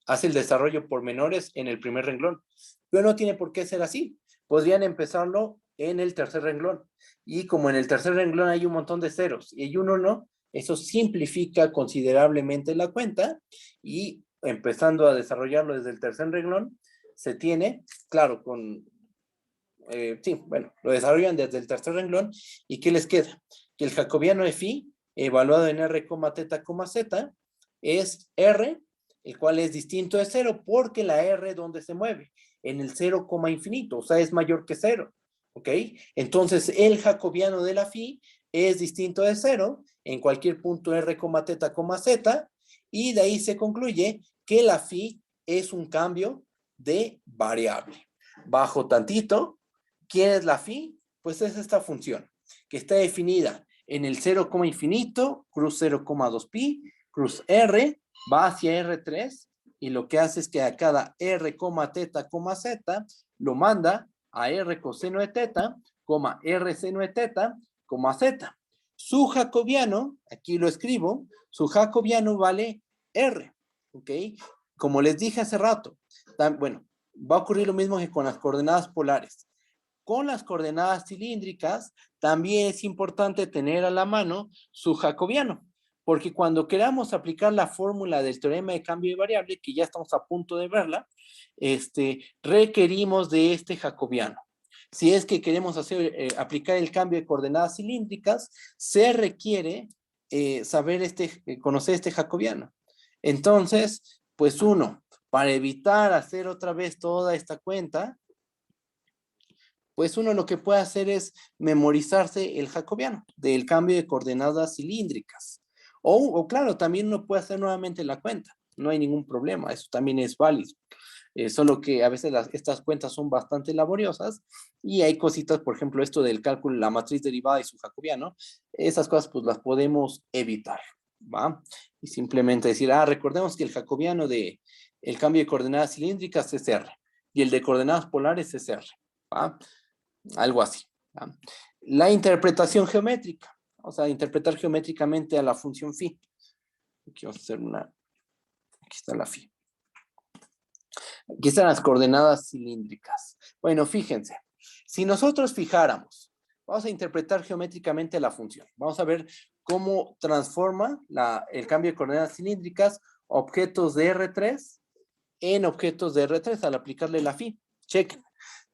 Hace el desarrollo por menores en el primer renglón. Pero no tiene por qué ser así. Podrían empezarlo en el tercer renglón. Y como en el tercer renglón hay un montón de ceros y hay un 1, eso simplifica considerablemente la cuenta y empezando a desarrollarlo desde el tercer renglón, se tiene, claro, sí, bueno, lo desarrollan desde el tercer renglón. ¿Y qué les queda? Que el jacobiano de phi, evaluado en r, θ, z, es r, el cual es distinto de 0, porque la r, ¿dónde se mueve? En el 0, infinito, o sea, es mayor que 0, ¿ok? Entonces, el jacobiano de la phi es distinto de 0 en cualquier punto r, θ, z, y de ahí se concluye que la phi es un cambio de variable. Bajo tantito, ¿quién es la phi? Pues es esta función, que está definida en el 0, infinito, cruz 0,2 pi, cruz r, va hacia R3, y lo que hace es que a cada r, θ, z, lo manda a r coseno de θ, r seno de θ, z. Su jacobiano, aquí lo escribo, su jacobiano vale r, ¿ok? Como les dije hace rato, bueno, va a ocurrir lo mismo que con las coordenadas polares. Con las coordenadas cilíndricas, también es importante tener a la mano su jacobiano, porque cuando queramos aplicar la fórmula del teorema de cambio de variable, que ya estamos a punto de verla, requerimos de este jacobiano. Si es que queremos aplicar el cambio de coordenadas cilíndricas, se requiere conocer este jacobiano. Entonces, pues uno, para evitar hacer otra vez toda esta cuenta, pues uno lo que puede hacer es memorizarse el jacobiano del cambio de coordenadas cilíndricas. O claro, también uno puede hacer nuevamente la cuenta. No hay ningún problema, eso también es válido. Solo que a veces estas cuentas son bastante laboriosas y hay cositas, por ejemplo, esto del cálculo, la matriz derivada y su jacobiano, esas cosas pues las podemos evitar, ¿va? Y simplemente decir, recordemos que el jacobiano de el cambio de coordenadas cilíndricas es R y el de coordenadas polares es R, ¿va? Algo así, ¿va? La interpretación geométrica, o sea, interpretar geométricamente a la función phi. Aquí vamos a hacer aquí está la phi. Aquí están las coordenadas cilíndricas. Bueno, fíjense, si nosotros fijáramos, vamos a interpretar geométricamente la función. Vamos a ver cómo transforma el cambio de coordenadas cilíndricas objetos de R3 en objetos de R3 al aplicarle la phi. Chequen.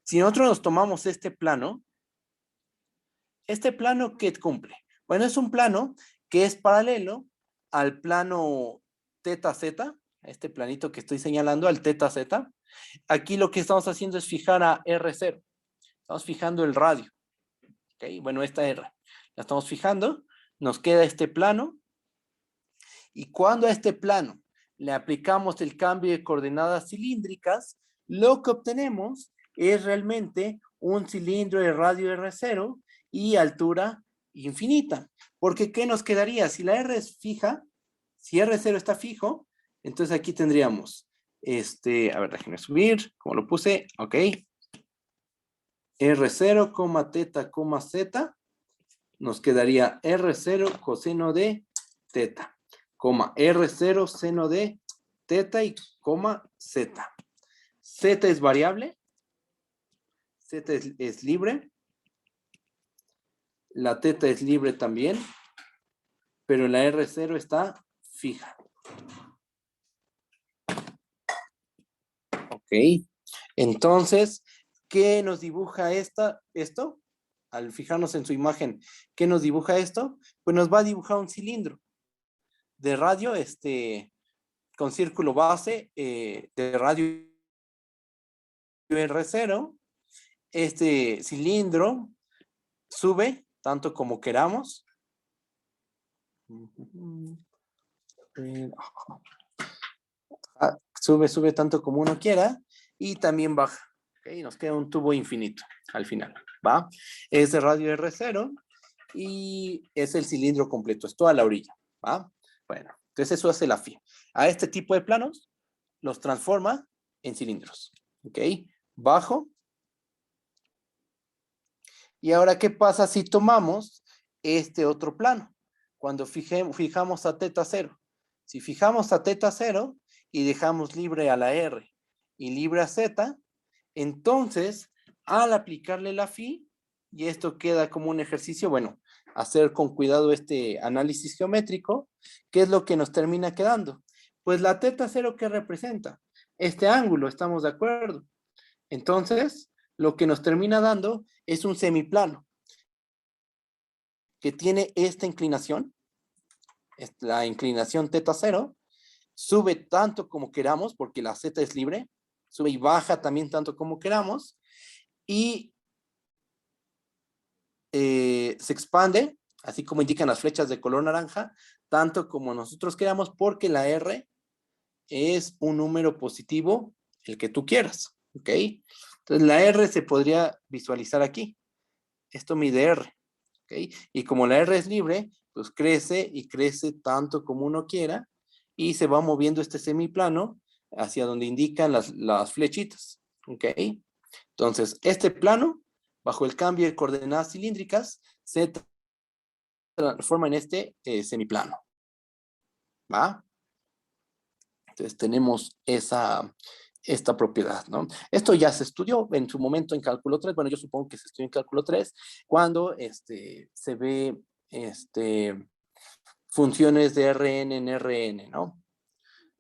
Si nosotros nos tomamos ¿este plano qué cumple? Bueno, es un plano que es paralelo al plano θz, este planito que estoy señalando, al θz. Aquí lo que estamos haciendo es fijar a R0. Estamos fijando el radio. ¿Okay? Bueno, esta R. La estamos fijando. Nos queda este plano. Y cuando a este plano le aplicamos el cambio de coordenadas cilíndricas, lo que obtenemos es realmente un cilindro de radio R0 y altura infinita. Porque ¿qué nos quedaría? Si la R es fija, si R0 está fijo, entonces aquí tendríamos, a ver, déjenme subir, como lo puse, ok. R0, θ, z, nos quedaría R0 coseno de θ, R0 seno de θ y z. Z es variable, Z es libre, la θ es libre también, pero la R0 está fija. Ok, entonces, ¿qué nos dibuja esto? Al fijarnos en su imagen, ¿qué nos dibuja esto? Pues nos va a dibujar un cilindro de radio, con círculo base, de radio R0. Este cilindro sube tanto como queramos. Sube tanto como uno quiera y también baja. ¿Okay? Nos queda un tubo infinito al final, ¿va? Es de radio R0 y es el cilindro completo, es toda la orilla, ¿va? Bueno, entonces eso hace la phi. A este tipo de planos los transforma en cilindros, ¿ok? Bajo Y ahora, ¿qué pasa si tomamos este otro plano? Cuando fijamos a teta 0. Si fijamos a teta 0 y dejamos libre a la R y libre a Z, entonces, al aplicarle la phi, y esto queda como un ejercicio, bueno, hacer con cuidado este análisis geométrico, ¿qué es lo que nos termina quedando? Pues la teta 0, ¿qué representa? Este ángulo, ¿estamos de acuerdo? Entonces, lo que nos termina dando es un semiplano que tiene esta inclinación, la inclinación teta 0, sube tanto como queramos, porque la z es libre, sube y baja también tanto como queramos, y se expande, así como indican las flechas de color naranja, tanto como nosotros queramos, porque la R es un número positivo, el que tú quieras, ¿ok? Entonces la R se podría visualizar aquí. Esto mide R, ¿ok? Y como la R es libre, pues crece y crece tanto como uno quiera, y se va moviendo este semiplano hacia donde indican las flechitas, ¿ok? Entonces, este plano, bajo el cambio de coordenadas cilíndricas, se transforma en este semiplano, ¿va? Entonces, tenemos esta propiedad, ¿no? Esto ya se estudió en su momento en cálculo 3, bueno, yo supongo que se estudió en cálculo 3, cuando se ve funciones de Rn en Rn, ¿no?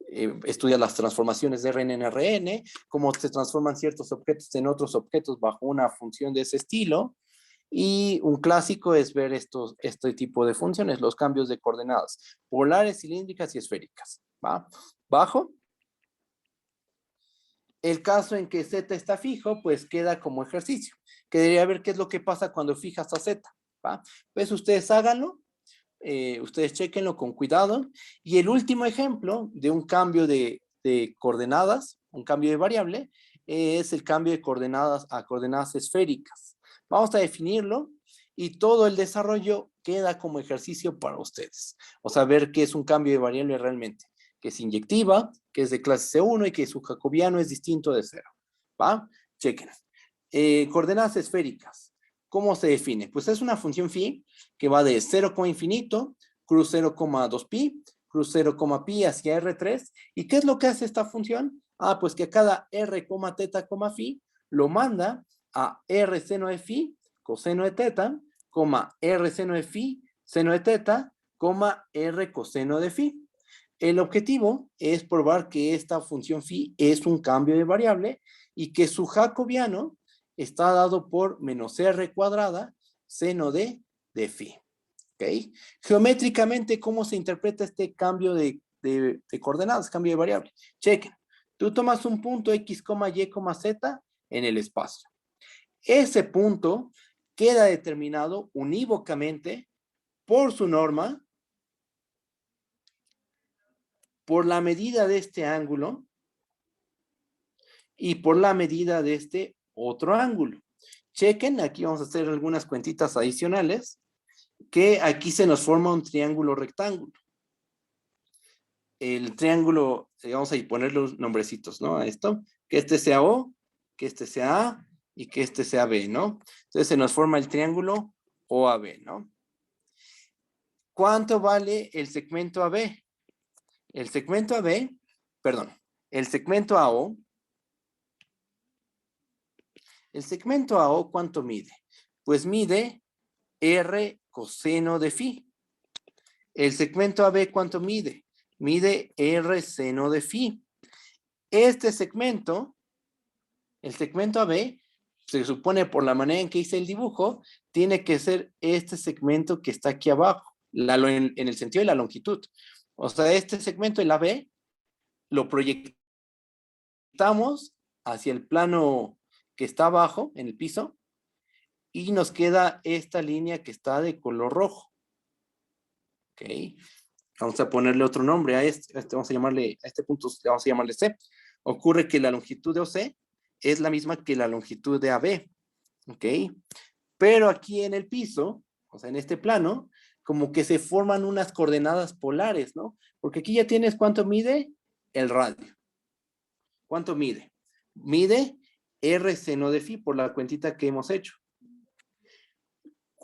Estudia las transformaciones de Rn en Rn, cómo se transforman ciertos objetos en otros objetos bajo una función de ese estilo, y un clásico es ver este tipo de funciones, los cambios de coordenadas polares, cilíndricas y esféricas, ¿va? Bajo el caso en que z está fijo, pues queda como ejercicio. Quedaría ver qué es lo que pasa cuando fijas a z, ¿va? Pues ustedes háganlo, ustedes chequenlo con cuidado. Y el último ejemplo de un cambio de coordenadas, un cambio de variable, es el cambio de coordenadas a coordenadas esféricas. Vamos a definirlo y todo el desarrollo queda como ejercicio para ustedes. O sea, ver qué es un cambio de variable realmente, que es inyectiva, que es de clase C1 y que su jacobiano es distinto de 0. ¿Va? Chequen. Coordenadas esféricas. ¿Cómo se define? Pues es una función phi que va de 0, infinito, cruz 0,2 pi, cruz 0, pi hacia R3. ¿Y qué es lo que hace esta función? Ah, pues que a cada R, teta, phi, lo manda a R seno de phi, coseno de teta, R seno de phi, seno de teta, R coseno de phi. El objetivo es probar que esta función phi es un cambio de variable y que su jacobiano está dado por menos r cuadrada seno de phi. ¿Ok? Geométricamente, ¿cómo se interpreta este cambio de coordenadas, cambio de variable? Chequen. Tú tomas un punto x, y, z en el espacio. Ese punto queda determinado unívocamente por su norma, por la medida de este ángulo y por la medida de este otro ángulo. Chequen, aquí vamos a hacer algunas cuentitas adicionales, que aquí se nos forma un triángulo rectángulo. El triángulo, vamos a ponerle los nombrecitos, ¿no? A esto, que este sea O, que este sea A y que este sea B, ¿no? Entonces se nos forma el triángulo OAB, ¿no? ¿Cuánto vale el segmento AB? El segmento AB, perdón, el segmento AO. El segmento AO, ¿cuánto mide? Pues mide R coseno de phi. El segmento AB, ¿cuánto mide? Mide R seno de phi. Este segmento, el segmento AB, se supone por la manera en que hice el dibujo, tiene que ser este segmento que está aquí abajo, en el sentido de la longitud. O sea, este segmento, el AB, lo proyectamos hacia el plano que está abajo, en el piso, y nos queda esta línea que está de color rojo. ¿Ok? Vamos a ponerle otro nombre a vamos a llamarle, a este punto vamos a llamarle C. Ocurre que la longitud de OC es la misma que la longitud de AB. ¿Ok? Pero aquí en el piso, o sea, en este plano, como que se forman unas coordenadas polares, ¿no? Porque aquí ya tienes cuánto mide el radio. ¿Cuánto mide? Mide R seno de phi por la cuentita que hemos hecho.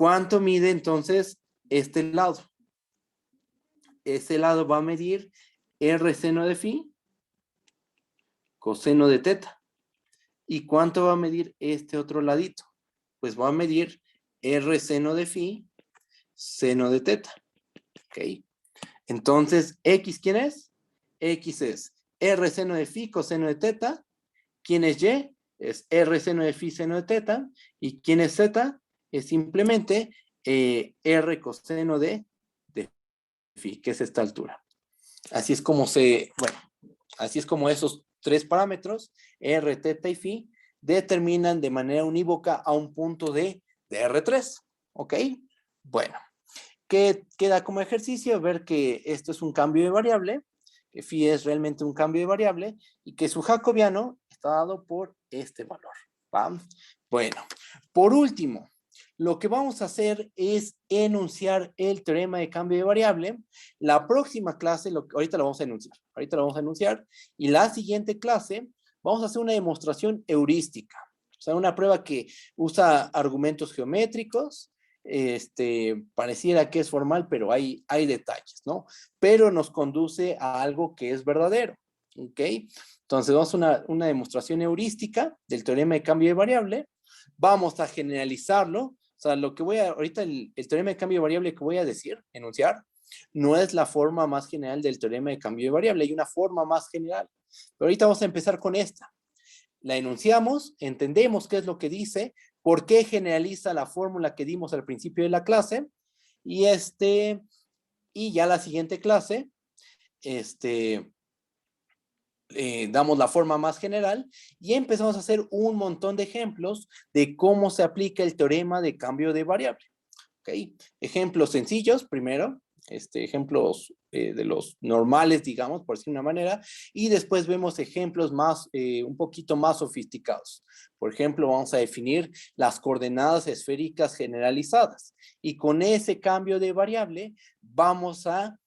¿Cuánto mide entonces este lado? Este lado va a medir R seno de phi, coseno de teta. ¿Y cuánto va a medir este otro ladito? Pues va a medir R seno de phi, seno de teta. ¿Ok? Entonces, ¿X quién es? X es R seno de phi, coseno de teta. ¿Quién es Y? Es R seno de phi, seno de teta. ¿Y quién es Z? Es simplemente R coseno de phi, que es esta altura. Así es como así es como esos tres parámetros, R, teta y phi, determinan de manera unívoca a un punto de R3. ¿Ok? Bueno, ¿qué queda como ejercicio? Ver que esto es un cambio de variable, que phi es realmente un cambio de variable y que su jacobiano está dado por este valor. ¿Va? Bueno, por último, lo que vamos a hacer es enunciar el teorema de cambio de variable. La próxima clase, ahorita lo vamos a enunciar, y la siguiente clase vamos a hacer una demostración heurística, o sea, una prueba que usa argumentos geométricos, pareciera que es formal, pero hay detalles, ¿no? Pero nos conduce a algo que es verdadero, ¿ok? Entonces vamos a una demostración heurística del teorema de cambio de variable, vamos a generalizarlo, o sea, ahorita el teorema de cambio de variable que voy a decir, enunciar, no es la forma más general del teorema de cambio de variable, hay una forma más general, pero ahorita vamos a empezar con esta. La enunciamos, entendemos qué es lo que dice, por qué generaliza la fórmula que dimos al principio de la clase, y ya la siguiente clase, damos la forma más general y empezamos a hacer un montón de ejemplos de cómo se aplica el teorema de cambio de variable. ¿Okay? Ejemplos sencillos primero, ejemplos de los normales, digamos, por decir una manera, y después vemos ejemplos un poquito más sofisticados. Por ejemplo, vamos a definir las coordenadas esféricas generalizadas, y con ese cambio de variable vamos a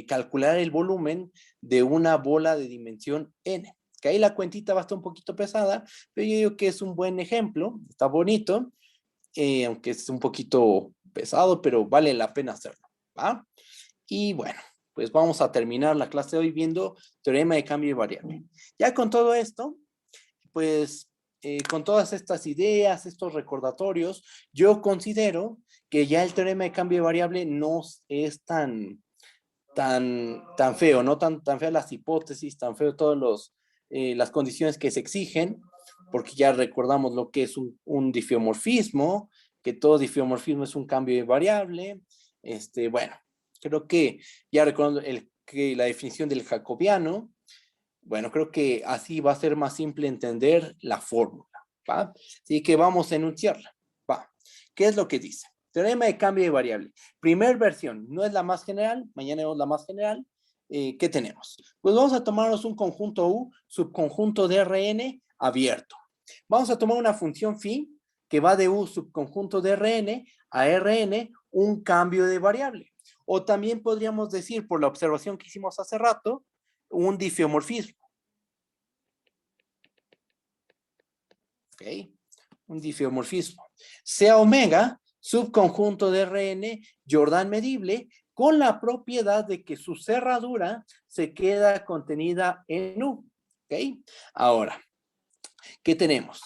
calcular el volumen de una bola de dimensión n. Que ahí la cuentita va a estar un poquito pesada, pero yo digo que es un buen ejemplo, está bonito, aunque es un poquito pesado, pero vale la pena hacerlo, ¿va? Y bueno, pues vamos a terminar la clase de hoy viendo teorema de cambio de variable. Ya con todo esto, pues con todas estas ideas, estos recordatorios, yo considero que ya el teorema de cambio de variable no es tan feo, no tan feas las hipótesis, tan feo todas las condiciones que se exigen, porque ya recordamos lo que es un difiomorfismo, que todo difiomorfismo es un cambio de variable. Bueno, creo que ya recordando que la definición del jacobiano, bueno, creo que así va a ser más simple entender la fórmula, ¿va? Así que vamos a enunciarla, ¿va? ¿Qué es lo que dice? Teorema de cambio de variable. Primer versión, no es la más general, mañana vemos la más general. ¿Qué tenemos? Pues vamos a tomarnos un conjunto U, subconjunto de Rn abierto. Vamos a tomar una función phi que va de U subconjunto de Rn a Rn, un cambio de variable. O también podríamos decir, por la observación que hicimos hace rato, un difiomorfismo. ¿Ok? Un difiomorfismo. Sea omega, subconjunto de Rn, Jordan medible, con la propiedad de que su cerradura se queda contenida en U. ¿Ok? Ahora, ¿qué tenemos?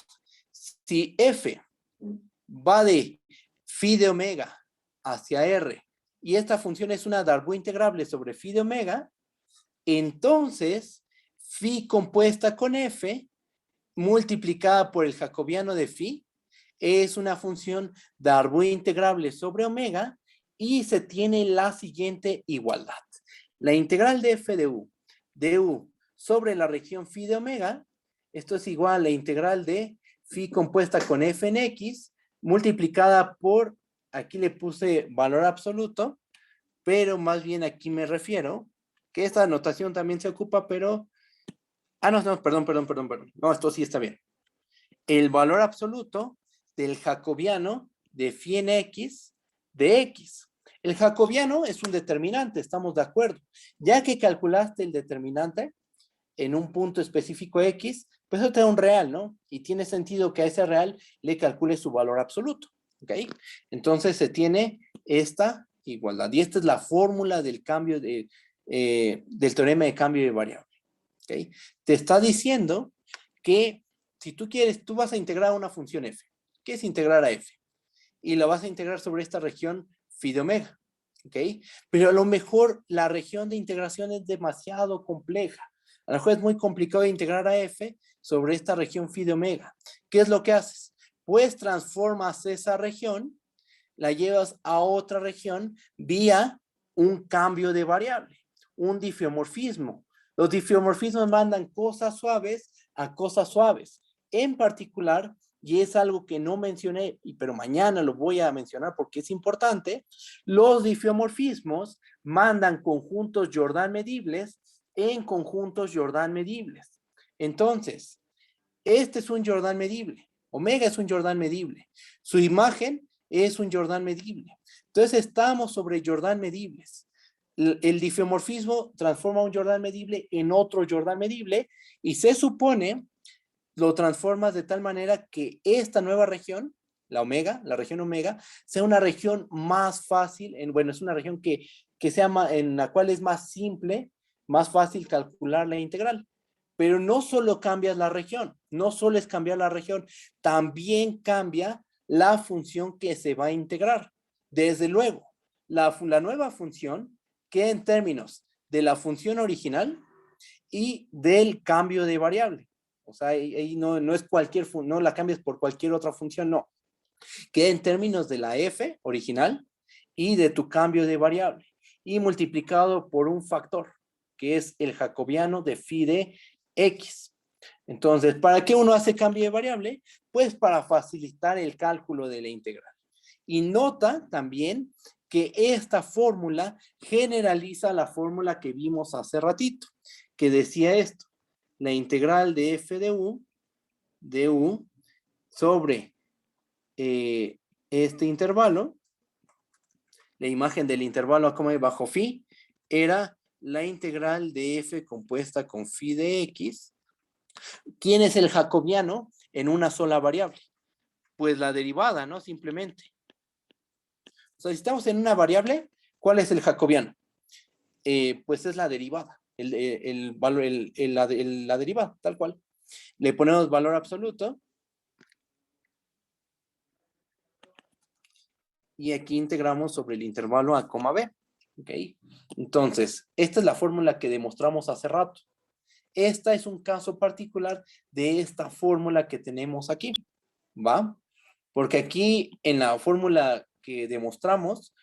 Si F va de phi de omega hacia R y esta función es una Darboux integrable sobre phi de omega, entonces phi compuesta con F multiplicada por el jacobiano de phi es una función Darboux integrable sobre omega y se tiene la siguiente igualdad. La integral de f de u sobre la región phi de omega, esto es igual a la integral de phi compuesta con f en x multiplicada por, aquí le puse valor absoluto, pero más bien aquí me refiero que esta notación también se ocupa, pero no, perdón. No, esto sí está bien. El valor absoluto del jacobiano de phi en x de x. El jacobiano es un determinante, estamos de acuerdo. Ya que calculaste el determinante en un punto específico x, pues eso te da un real, ¿no? Y tiene sentido que a ese real le calcule su valor absoluto. ¿ok? Entonces se tiene esta igualdad. Y esta es la fórmula del cambio del teorema de cambio de variable, ¿ok? Te está diciendo que si tú quieres, tú vas a integrar una función f. ¿Qué es integrar a f? Y la vas a integrar sobre esta región phi de omega, ¿ok? Pero a lo mejor la región de integración es demasiado compleja. A lo mejor es muy complicado integrar a f sobre esta región phi de omega. ¿Qué es lo que haces? Pues transformas esa región, la llevas a otra región vía un cambio de variable, un difiomorfismo. Los difiomorfismos mandan cosas suaves a cosas suaves. En particular, y es algo que no mencioné, pero mañana lo voy a mencionar porque es importante, los difiomorfismos mandan conjuntos Jordan medibles en conjuntos Jordan medibles. Entonces, este es un Jordan medible. Omega es un Jordan medible. Su imagen es un Jordan medible. Entonces, estamos sobre Jordan medibles. El difiomorfismo transforma un Jordan medible en otro Jordan medible y se supone lo transformas de tal manera que esta nueva región, la omega, la región omega, sea una región más fácil, bueno, es una región que sea en la cual es más simple, más fácil calcular la integral. Pero no solo cambias la región, no solo es cambiar la región, también cambia la función que se va a integrar. Desde luego, la nueva función queda en términos de la función original y del cambio de variable. O sea, ahí no es cualquier, no la cambias por cualquier otra función, no. Queda en términos de la f original y de tu cambio de variable. Y multiplicado por un factor, que es el jacobiano de phi de x. Entonces, ¿para qué uno hace cambio de variable? Pues para facilitar el cálculo de la integral. Y nota también que esta fórmula generaliza la fórmula que vimos hace ratito, que decía esto: la integral de f de u sobre este intervalo, la imagen del intervalo a como bajo phi, era la integral de f compuesta con phi de x. ¿Quién es el jacobiano en una sola variable? Pues la derivada, ¿no? Simplemente. O sea, si estamos en una variable, ¿cuál es el jacobiano? Pues es la derivada, la derivada, tal cual. Le ponemos valor absoluto. Y aquí integramos sobre el intervalo a, b. ¿Ok? Entonces, esta es la fórmula que demostramos hace rato. Esta es un caso particular de esta fórmula que tenemos aquí. ¿Va? Porque aquí en la fórmula que demostramos,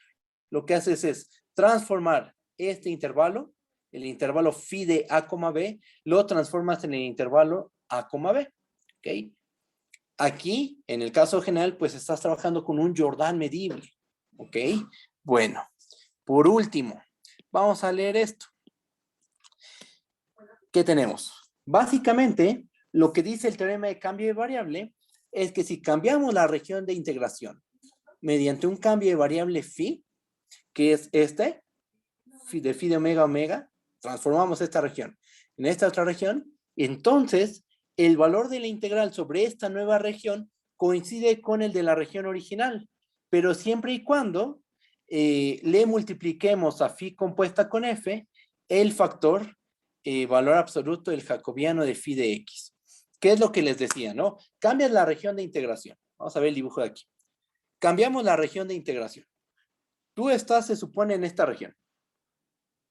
lo que haces es transformar este intervalo, el intervalo phi de a, b, lo transformas en el intervalo a, b. ¿Ok? Aquí, en el caso general, pues estás trabajando con un Jordan medible. ¿Ok? Bueno, por último, vamos a leer esto. ¿Qué tenemos? Básicamente, lo que dice el teorema de cambio de variable es que si cambiamos la región de integración mediante un cambio de variable phi, que es este, de phi de omega omega, transformamos esta región en esta otra región, entonces el valor de la integral sobre esta nueva región coincide con el de la región original, pero siempre y cuando le multipliquemos a phi compuesta con f el factor valor absoluto del jacobiano de phi de x. ¿Qué es lo que les decía, no? Cambias la región de integración. Vamos a ver el dibujo de aquí. Cambiamos la región de integración. Tú estás, se supone, en esta región.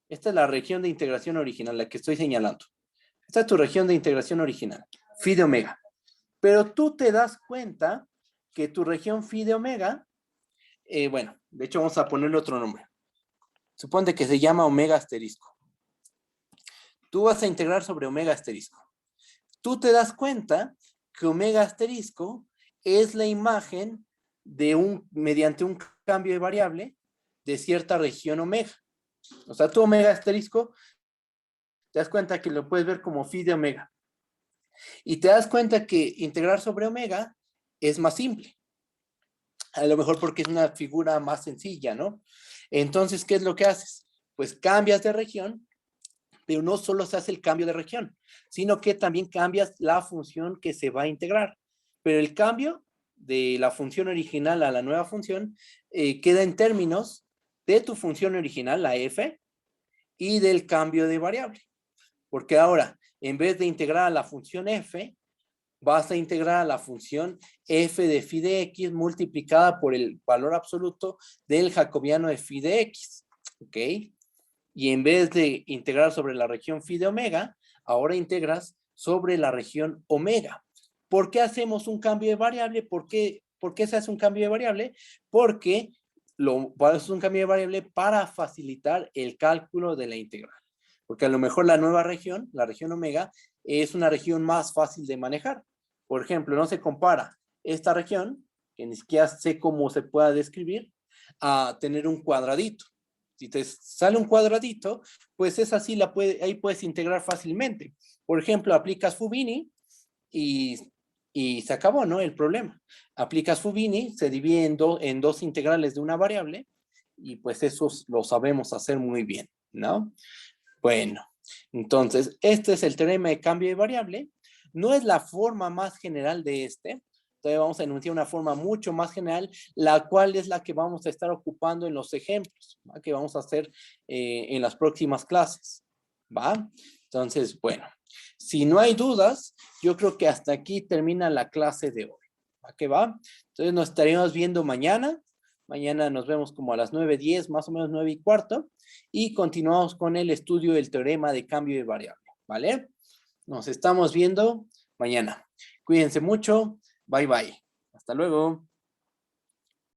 Esta es la región de integración original, la que estoy señalando. Esta es tu región de integración original, phi de omega. Pero tú te das cuenta que tu región phi de omega, bueno, de hecho vamos a ponerle otro nombre. Suponte que se llama omega asterisco. Tú vas a integrar sobre omega asterisco. Tú te das cuenta que omega asterisco es la imagen de mediante un cambio de variable de cierta región omega. O sea, tu omega asterisco, te das cuenta que lo puedes ver como phi de omega. Y te das cuenta que integrar sobre omega es más simple. A lo mejor porque es una figura más sencilla, ¿no? Entonces, ¿qué es lo que haces? Pues cambias de región, pero no solo se hace el cambio de región, sino que también cambias la función que se va a integrar. Pero el cambio de la función original a la nueva función queda en términos de tu función original, la f, y del cambio de variable. Porque ahora, en vez de integrar a la función f, vas a integrar a la función f de phi de x multiplicada por el valor absoluto del jacobiano de phi de x. ¿Ok? Y en vez de integrar sobre la región phi de omega, ahora integras sobre la región omega. ¿Por qué hacemos un cambio de variable? ¿Por qué se hace un cambio de variable? Porque es un cambio de variable para facilitar el cálculo de la integral. Porque a lo mejor la nueva región, la región omega, es una región más fácil de manejar. Por ejemplo, no se compara esta región, que ni siquiera sé cómo se pueda describir, a tener un cuadradito. Si te sale un cuadradito, pues esa sí ahí puedes integrar fácilmente. Por ejemplo, aplicas Fubini y se acabó, ¿no? El problema. Aplicas Fubini, se divide en dos integrales de una variable y pues eso lo sabemos hacer muy bien, ¿no? Bueno, entonces, este es el teorema de cambio de variable. No es la forma más general de este. Entonces vamos a enunciar una forma mucho más general, la cual es la que vamos a estar ocupando en los ejemplos, ¿va? Que vamos a hacer en las próximas clases, ¿va? Entonces, bueno, si no hay dudas, yo creo que hasta aquí termina la clase de hoy, ¿va? ¿Qué va? Entonces nos estaremos viendo mañana. Mañana nos vemos como a las 9:10, más o menos 9:15, y continuamos con el estudio del teorema de cambio de variable, ¿vale? Nos estamos viendo mañana. Cuídense mucho. Bye, bye. Hasta luego.